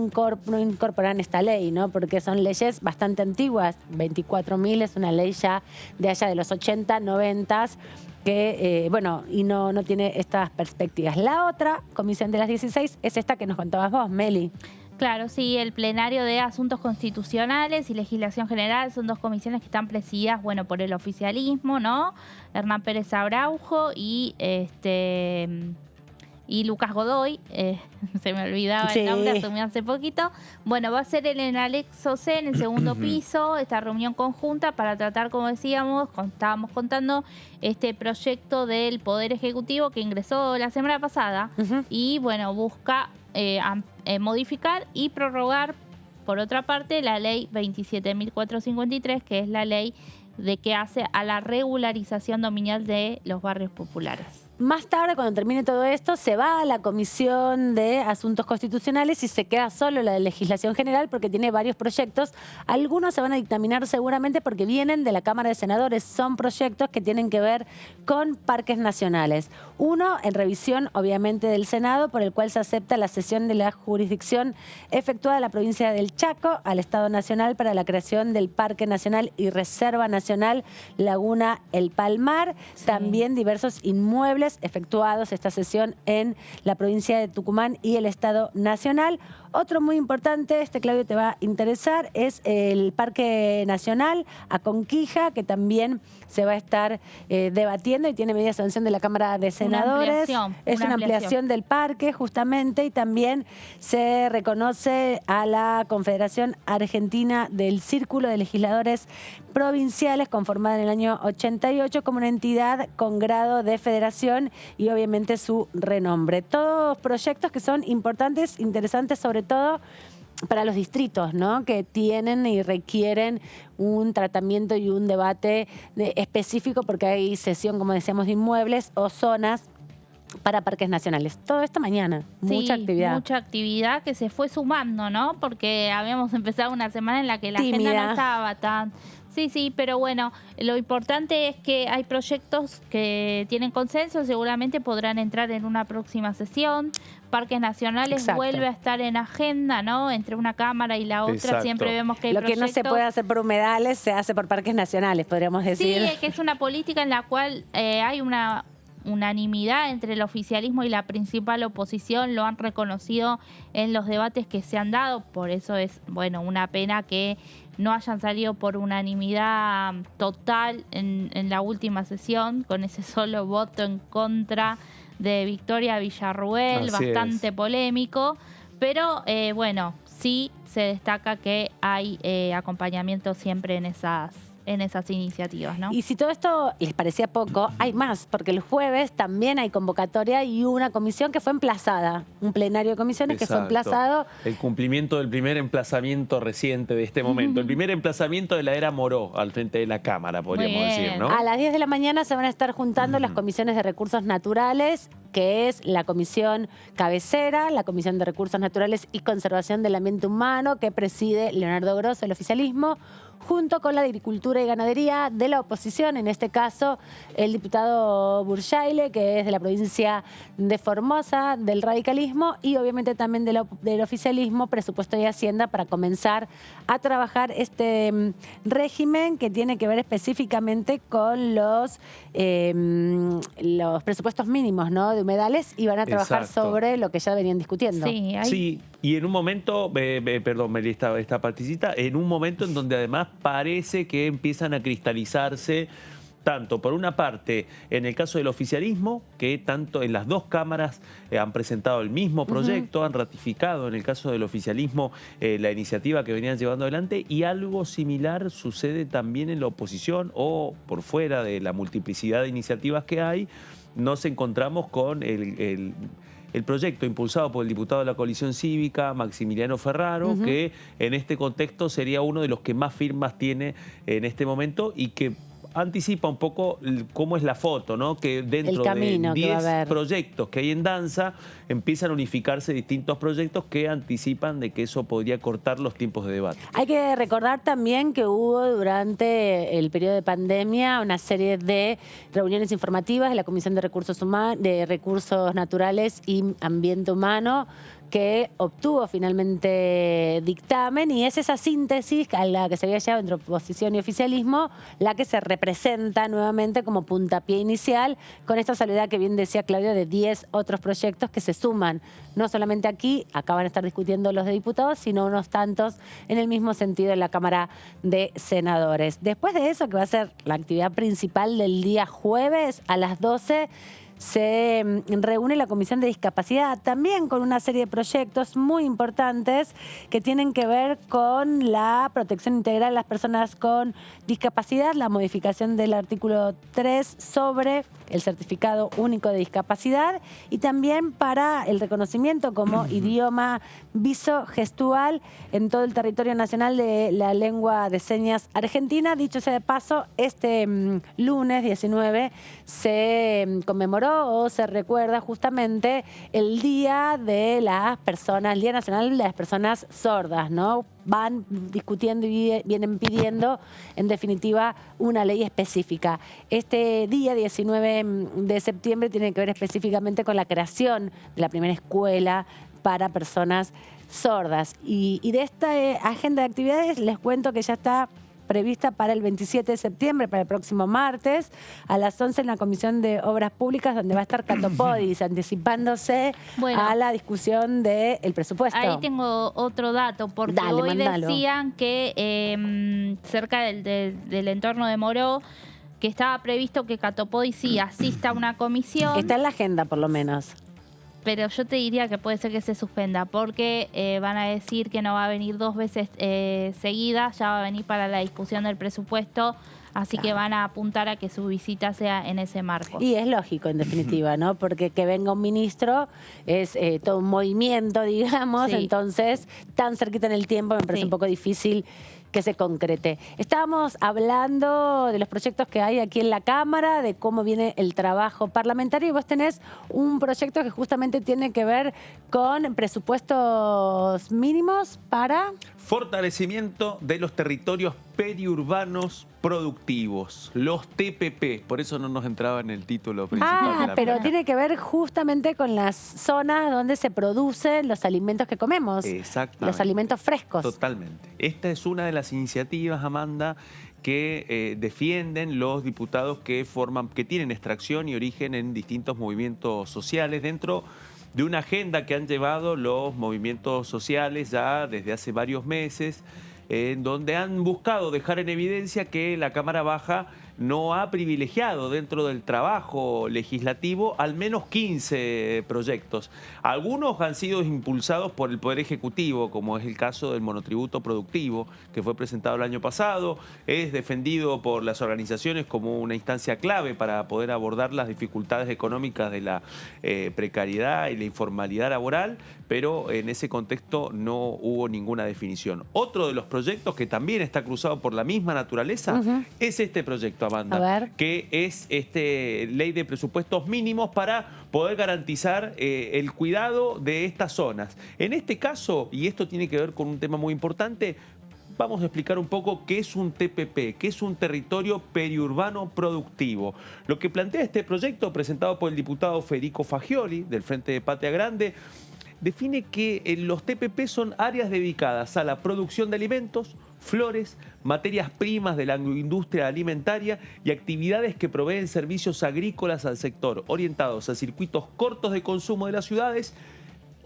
incorporan esta ley, ¿no? Porque son leyes bastante antiguas. 24.000 es una ley ya de allá de los 80, 90, que, y no tiene estas perspectivas. La otra comisión de las 16 es esta que nos contabas vos, Meli. Claro, sí, el plenario de Asuntos Constitucionales y Legislación General son dos comisiones que están presididas, por el oficialismo, ¿no? Hernán Pérez Araujo y Lucas Godoy, se me olvidaba el nombre, asumí hace poquito. Va a ser en el anexo C, en el segundo piso, esta reunión conjunta para tratar, como decíamos, estábamos contando, este proyecto del Poder Ejecutivo que ingresó la semana pasada y, busca modificar y prorrogar, por otra parte, la ley 27.453, que es la ley que hace a la regularización dominial de los barrios populares. Más tarde, cuando termine todo esto, se va a la Comisión de Asuntos Constitucionales y se queda solo la de Legislación General porque tiene varios proyectos. Algunos se van a dictaminar seguramente porque vienen de la Cámara de Senadores. Son proyectos que tienen que ver con parques nacionales. Uno, en revisión, obviamente, del Senado, por el cual se acepta la cesión de la jurisdicción efectuada a la provincia del Chaco al Estado Nacional para la creación del Parque Nacional y Reserva Nacional Laguna El Palmar. Sí. También diversos inmuebles efectuados esta sesión en la provincia de Tucumán y el Estado Nacional. Otro muy importante, Claudio te va a interesar, es el Parque Nacional Aconquija, que también se va a estar debatiendo y tiene media sanción de la Cámara de Senadores. Es una ampliación del parque, justamente, y también se reconoce a la Confederación Argentina del Círculo de Legisladores Provinciales, conformada en el año 88, como una entidad con grado de federación y obviamente su renombre. Todos proyectos que son importantes, interesantes, sobre todo para los distritos, ¿no? Que tienen y requieren un tratamiento y un debate específico porque hay cesión, como decíamos, de inmuebles o zonas para parques nacionales. Todo esto mañana, mucha actividad. Mucha actividad que se fue sumando, ¿no? Porque habíamos empezado una semana en la que la agenda no estaba tan... Sí, pero lo importante es que hay proyectos que tienen consenso, seguramente podrán entrar en una próxima sesión. Parques Nacionales vuelve a estar en agenda, ¿no? Entre una cámara y la otra siempre vemos que hay proyectos. Lo que no se puede hacer por humedales se hace por parques nacionales, podríamos decir. Sí, que es una política en la cual hay una unanimidad entre el oficialismo y la principal oposición, lo han reconocido en los debates que se han dado, por eso es, una pena que no hayan salido por unanimidad total en la última sesión, con ese solo voto en contra de Victoria Villarruel, bastante polémico, pero sí se destaca que hay acompañamiento siempre en esas iniciativas, ¿no? Y si todo esto les parecía poco, hay más, porque el jueves también hay convocatoria y una comisión que fue emplazada, un plenario de comisiones que fue emplazado. El cumplimiento del primer emplazamiento reciente de este momento, el primer emplazamiento de la era Moró al frente de la Cámara, podríamos decir, ¿no? A las 10 de la mañana se van a estar juntando las comisiones de recursos naturales, que es la comisión cabecera, la Comisión de Recursos Naturales y Conservación del Ambiente Humano, que preside Leonardo Grosso, el oficialismo, junto con la de Agricultura y Ganadería de la oposición, en este caso el diputado Burjaile, que es de la provincia de Formosa, del radicalismo, y obviamente también del oficialismo, Presupuesto y Hacienda, para comenzar a trabajar este régimen que tiene que ver específicamente con los presupuestos mínimos, ¿no?, de humedales, y van a trabajar sobre lo que ya venían discutiendo. Sí, y en un momento, perdón, Meli, esta partecita, en un momento en donde además parece que empiezan a cristalizarse tanto, por una parte, en el caso del oficialismo, que tanto en las dos cámaras han presentado el mismo proyecto, han ratificado en el caso del oficialismo la iniciativa que venían llevando adelante, y algo similar sucede también en la oposición o por fuera de la multiplicidad de iniciativas que hay. Nos encontramos con el proyecto impulsado por el diputado de la coalición cívica, Maximiliano Ferraro, que en este contexto sería uno de los que más firmas tiene en este momento y que anticipa un poco cómo es la foto, ¿no? Que dentro de 10 proyectos que hay en danza empiezan a unificarse distintos proyectos que anticipan de que eso podría cortar los tiempos de debate. Hay que recordar también que hubo durante el periodo de pandemia una serie de reuniones informativas de la Comisión de Recursos Naturales y Ambiente Humano, que obtuvo finalmente dictamen, y es esa síntesis a la que se había llegado entre oposición y oficialismo la que se representa nuevamente como puntapié inicial, con esta salvedad que bien decía Claudio de 10 otros proyectos que se suman, no solamente aquí, acá van a estar discutiendo los de diputados, sino unos tantos en el mismo sentido en la Cámara de Senadores. Después de eso, que va a ser la actividad principal del día jueves a las 12, se reúne la Comisión de Discapacidad, también con una serie de proyectos muy importantes que tienen que ver con la protección integral de las personas con discapacidad, la modificación del artículo 3 sobre el certificado único de discapacidad, y también para el reconocimiento como idioma visogestual en todo el territorio nacional de la lengua de señas argentina. Dicho sea de paso, este lunes 19 se conmemoró o se recuerda justamente el Día de las Personas, el Día Nacional de las Personas Sordas, ¿no? Van discutiendo y vienen pidiendo, en definitiva, una ley específica. Este día 19 de septiembre tiene que ver específicamente con la creación de la primera escuela para personas sordas. Y de esta agenda de actividades les cuento que ya está prevista para el 27 de septiembre, para el próximo martes, a las 11 en la Comisión de Obras Públicas, donde va a estar Catopodis, anticipándose a la discusión del presupuesto. Ahí tengo otro dato, porque hoy decían que cerca del entorno de Moró, que estaba previsto que Catopodis sí asista a una comisión. Está en la agenda, por lo menos. Pero yo te diría que puede ser que se suspenda, porque van a decir que no va a venir 2 veces seguidas, ya va a venir para la discusión del presupuesto, así que van a apuntar a que su visita sea en ese marco. Y es lógico, en definitiva, ¿no? Porque que venga un ministro es todo un movimiento, digamos, entonces tan cerquita en el tiempo me parece un poco difícil que se concrete. Estábamos hablando de los proyectos que hay aquí en la Cámara, de cómo viene el trabajo parlamentario, y vos tenés un proyecto que justamente tiene que ver con presupuestos mínimos para... Fortalecimiento de los territorios periurbanos productivos, los TPP. Por eso no nos entraba en el título principal de la pero tiene que ver justamente con las zonas donde se producen los alimentos que comemos. Exactamente. Los alimentos frescos. Totalmente. Esta es una de las iniciativas, Amanda, que defienden los diputados que tienen extracción y origen en distintos movimientos sociales dentro de una agenda que han llevado los movimientos sociales ya desde hace varios meses, en donde han buscado dejar en evidencia que la Cámara Baja no ha privilegiado dentro del trabajo legislativo al menos 15 proyectos. Algunos han sido impulsados por el Poder Ejecutivo, como es el caso del monotributo productivo, que fue presentado el año pasado. Es defendido por las organizaciones como una instancia clave para poder abordar las dificultades económicas de la precariedad y la informalidad laboral, pero en ese contexto no hubo ninguna definición. Otro de los proyectos que también está cruzado por la misma naturaleza es este proyecto, Amanda, que es ley de presupuestos mínimos para poder garantizar el cuidado de estas zonas. En este caso, y esto tiene que ver con un tema muy importante, vamos a explicar un poco qué es un TPP, qué es un territorio periurbano productivo. Lo que plantea este proyecto, presentado por el diputado Federico Fagioli, del Frente de Patria Grande, define que los TPP son áreas dedicadas a la producción de alimentos, flores, materias primas de la industria alimentaria y actividades que proveen servicios agrícolas al sector, orientados a circuitos cortos de consumo de las ciudades,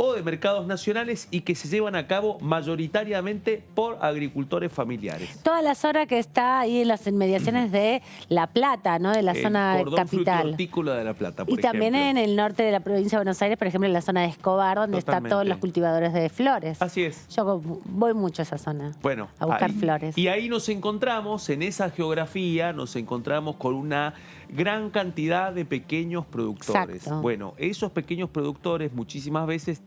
o de mercados nacionales y que se llevan a cabo mayoritariamente por agricultores familiares. Toda la zona que está ahí en las inmediaciones de La Plata, ¿no? De la zona cordón capital. frutícola de La Plata, por Y también ejemplo. en el norte de la provincia de Buenos Aires, por ejemplo, en la zona de Escobar, donde están todos los cultivadores de flores. Así es. Yo voy mucho a esa zona. Bueno, a buscar ahí, flores. Y ahí nos encontramos, en esa geografía, nos encontramos con una gran cantidad de pequeños productores. Exacto. Bueno, esos pequeños productores muchísimas veces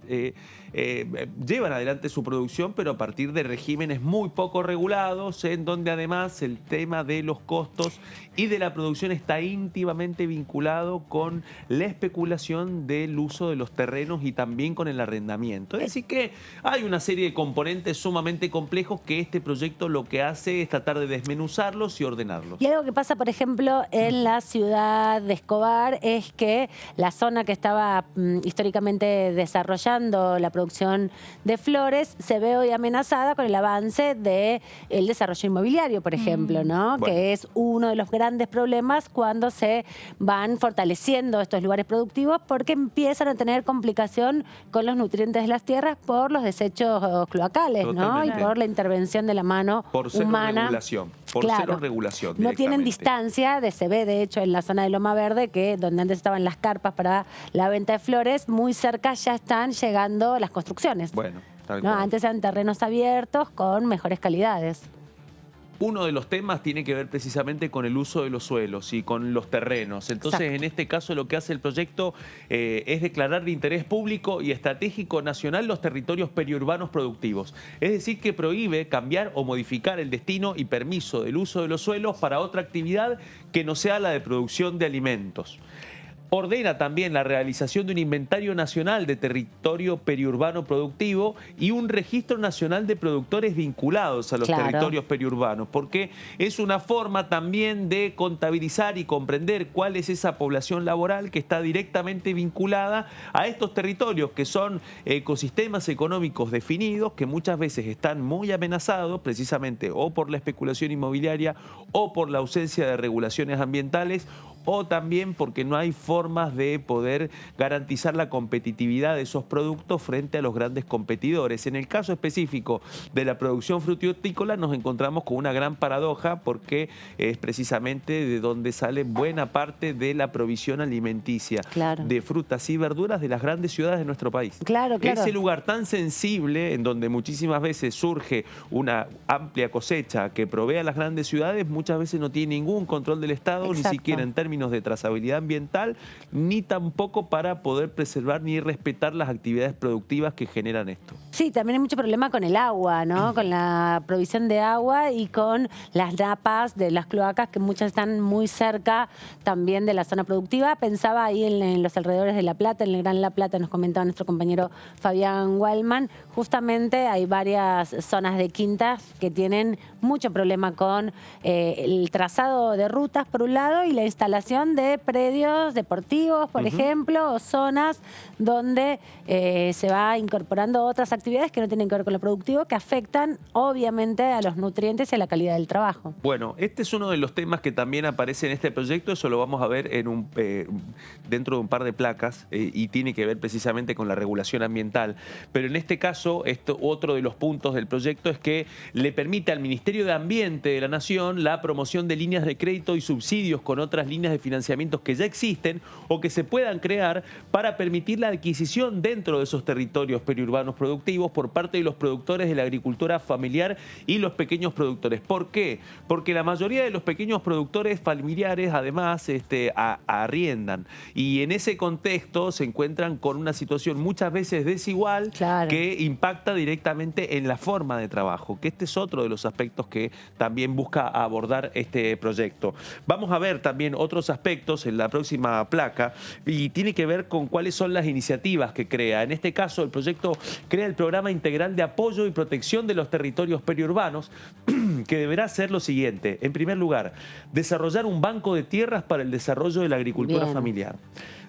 llevan adelante su producción, pero a partir de regímenes muy poco regulados, en donde además el tema de los costos y de la producción está íntimamente vinculado con la especulación del uso de los terrenos y también con el arrendamiento. Es decir que hay una serie de componentes sumamente complejos que este proyecto lo que hace es tratar de desmenuzarlos y ordenarlos. Y algo que pasa, por ejemplo, en la ciudad de Escobar es que la zona que estaba históricamente desarrollando la producción de flores se ve hoy amenazada con el avance del desarrollo inmobiliario, por ejemplo, ¿no? Bueno. Que es uno de los grandes problemas cuando se van fortaleciendo estos lugares productivos porque empiezan a tener complicación con los nutrientes de las tierras por los desechos cloacales, ¿no? Y Totalmente. por la intervención de la mano Por cero humana. regulación. Por Claro. cero regulación. No tienen directamente. distancia, se ve de hecho en la zona de Loma Verde, que donde antes estaban las carpas para la venta de flores, muy cerca ya están llegando las construcciones. Bueno, tal ¿no? cual. Antes eran terrenos abiertos con mejores calidades. Uno de los temas tiene que ver precisamente con el uso de los suelos y con los terrenos. Entonces, Exacto. en este caso, lo que hace el proyecto es declarar de interés público y estratégico nacional los territorios periurbanos productivos. Es decir, que prohíbe cambiar o modificar el destino y permiso del uso de los suelos para otra actividad que no sea la de producción de alimentos. Ordena también la realización de un inventario nacional de territorio periurbano productivo y un registro nacional de productores vinculados a los Claro. territorios periurbanos, porque es una forma también de contabilizar y comprender cuál es esa población laboral que está directamente vinculada a estos territorios, que son ecosistemas económicos definidos, que muchas veces están muy amenazados precisamente o por la especulación inmobiliaria o por la ausencia de regulaciones ambientales, o también porque no hay formas de poder garantizar la competitividad de esos productos frente a los grandes competidores. En el caso específico de la producción frutícola nos encontramos con una gran paradoja porque es precisamente de donde sale buena parte de la provisión alimenticia de frutas y verduras de las grandes ciudades de nuestro país. Claro, claro. Ese lugar tan sensible en donde muchísimas veces surge una amplia cosecha que provee a las grandes ciudades, muchas veces no tiene ningún control del Estado, Exacto. ni siquiera en términos de trazabilidad ambiental, ni tampoco para poder preservar ni respetar las actividades productivas que generan esto. Sí, también hay mucho problema con el agua, ¿no? Con la provisión de agua y con las napas de las cloacas, que muchas están muy cerca también de la zona productiva. Pensaba ahí en los alrededores de La Plata, en el Gran La Plata, nos comentaba nuestro compañero Fabián Wallman, justamente hay varias zonas de quintas que tienen mucho problema con el trazado de rutas, por un lado, y la instalación de predios deportivos, por ejemplo, o zonas donde se va incorporando otras actividades que no tienen que ver con lo productivo, que afectan obviamente a los nutrientes y a la calidad del trabajo. Bueno, este es uno de los temas que también aparece en este proyecto, eso lo vamos a ver en dentro de un par de placas y tiene que ver precisamente con la regulación ambiental. Pero en este caso, otro de los puntos del proyecto es que le permite al Ministerio de Ambiente de la Nación la promoción de líneas de crédito y subsidios con otras líneas de financiamientos que ya existen o que se puedan crear para permitir la adquisición dentro de esos territorios periurbanos productivos por parte de los productores de la agricultura familiar y los pequeños productores. ¿Por qué? Porque la mayoría de los pequeños productores familiares además arriendan y en ese contexto se encuentran con una situación muchas veces desigual que impacta directamente en la forma de trabajo, que este es otro de los aspectos que también busca abordar este proyecto. Vamos a ver también otros aspectos en la próxima placa y tiene que ver con cuáles son las iniciativas que crea. En este caso, el proyecto crea el Programa Integral de Apoyo y Protección de los Territorios Periurbanos, que deberá ser lo siguiente. En primer lugar, desarrollar un banco de tierras para el desarrollo de la agricultura familiar.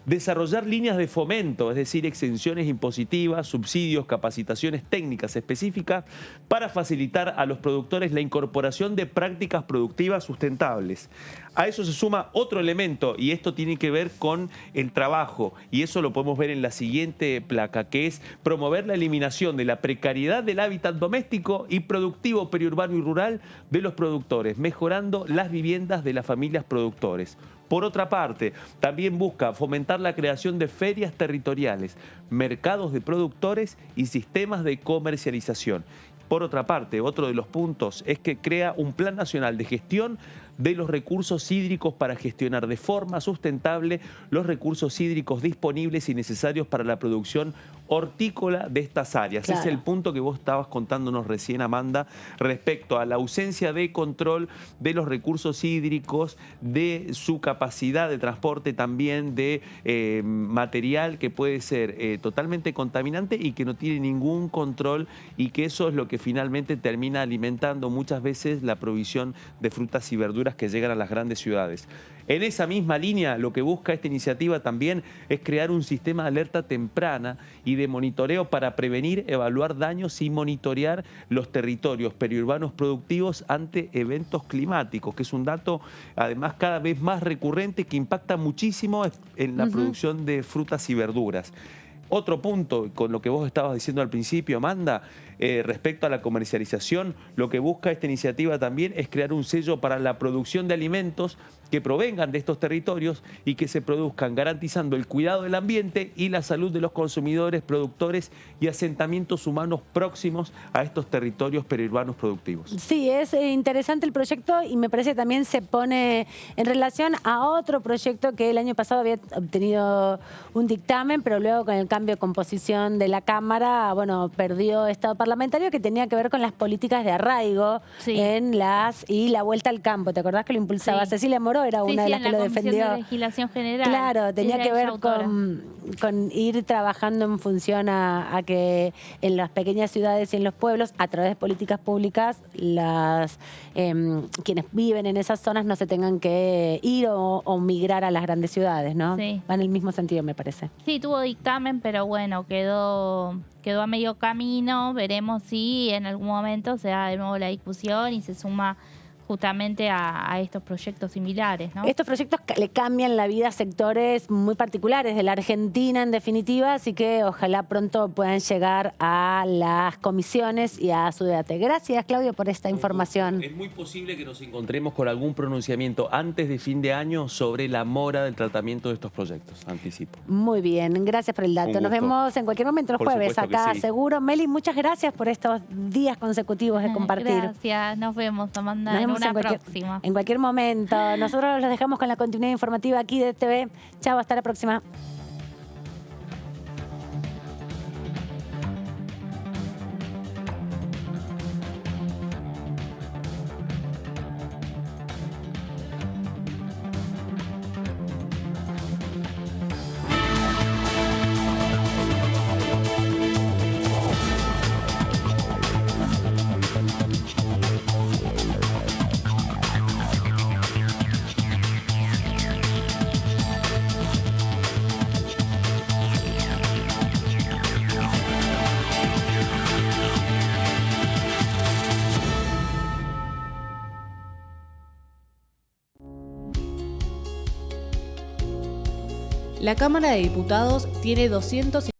Desarrollar líneas de fomento, es decir, exenciones impositivas, subsidios, capacitaciones técnicas específicas para facilitar a los productores la incorporación de prácticas productivas sustentables. A eso se suma otro elemento, y esto tiene que ver con el trabajo, y eso lo podemos ver en la siguiente placa, que es promover la eliminación de la precariedad del hábitat doméstico y productivo periurbano y rural de los productores, mejorando las viviendas de las familias productores. Por otra parte, también busca fomentar la creación de ferias territoriales, mercados de productores y sistemas de comercialización. Por otra parte, otro de los puntos es que crea un plan nacional de gestión de los recursos hídricos para gestionar de forma sustentable los recursos hídricos disponibles y necesarios para la producción hortícola de estas áreas. Claro. Ese es el punto que vos estabas contándonos recién, Amanda, respecto a la ausencia de control de los recursos hídricos, de su capacidad de transporte también, de material que puede ser totalmente contaminante y que no tiene ningún control, y que eso es lo que finalmente termina alimentando muchas veces la provisión de frutas y verduras que llegan a las grandes ciudades. En esa misma línea, lo que busca esta iniciativa también es crear un sistema de alerta temprana y de monitoreo para prevenir, evaluar daños y monitorear los territorios periurbanos productivos ante eventos climáticos, que es un dato además cada vez más recurrente que impacta muchísimo en la producción de frutas y verduras. Otro punto, con lo que vos estabas diciendo al principio, Amanda, respecto a la comercialización, lo que busca esta iniciativa también es crear un sello para la producción de alimentos que provengan de estos territorios y que se produzcan garantizando el cuidado del ambiente y la salud de los consumidores, productores y asentamientos humanos próximos a estos territorios periurbanos productivos. Sí, es interesante el proyecto, y me parece que también se pone en relación a otro proyecto que el año pasado había obtenido un dictamen, pero luego con el cambio de composición de la Cámara, bueno, perdió estado parlamentario, que tenía que ver con las políticas de arraigo en y la vuelta al campo. ¿Te acordás que lo impulsaba Cecilia Moró? Era una de las que lo defendió. De legislación general. Claro, tenía que ver con ir trabajando en función a que en las pequeñas ciudades y en los pueblos, a través de políticas públicas, quienes viven en esas zonas no se tengan que ir o migrar a las grandes ciudades, ¿no? Sí. Va en el mismo sentido, me parece. Sí, tuvo dictamen, pero bueno, quedó a medio camino. Veremos si en algún momento se da de nuevo la discusión y se suma justamente a estos proyectos similares, ¿no? Estos proyectos le cambian la vida a sectores muy particulares de la Argentina, en definitiva, así que ojalá pronto puedan llegar a las comisiones y a su debate. Gracias, Claudio, por esta información. Es muy posible que nos encontremos con algún pronunciamiento antes de fin de año sobre la mora del tratamiento de estos proyectos, anticipo. Muy bien, gracias por el dato. Nos vemos en cualquier momento los jueves, acá seguro. Meli, muchas gracias por estos días consecutivos de compartir. Gracias, nos vemos, Amanda. Próxima. En cualquier momento. Nosotros los dejamos con la continuidad informativa aquí de TV. Chao, hasta la próxima. La Cámara de Diputados tiene 200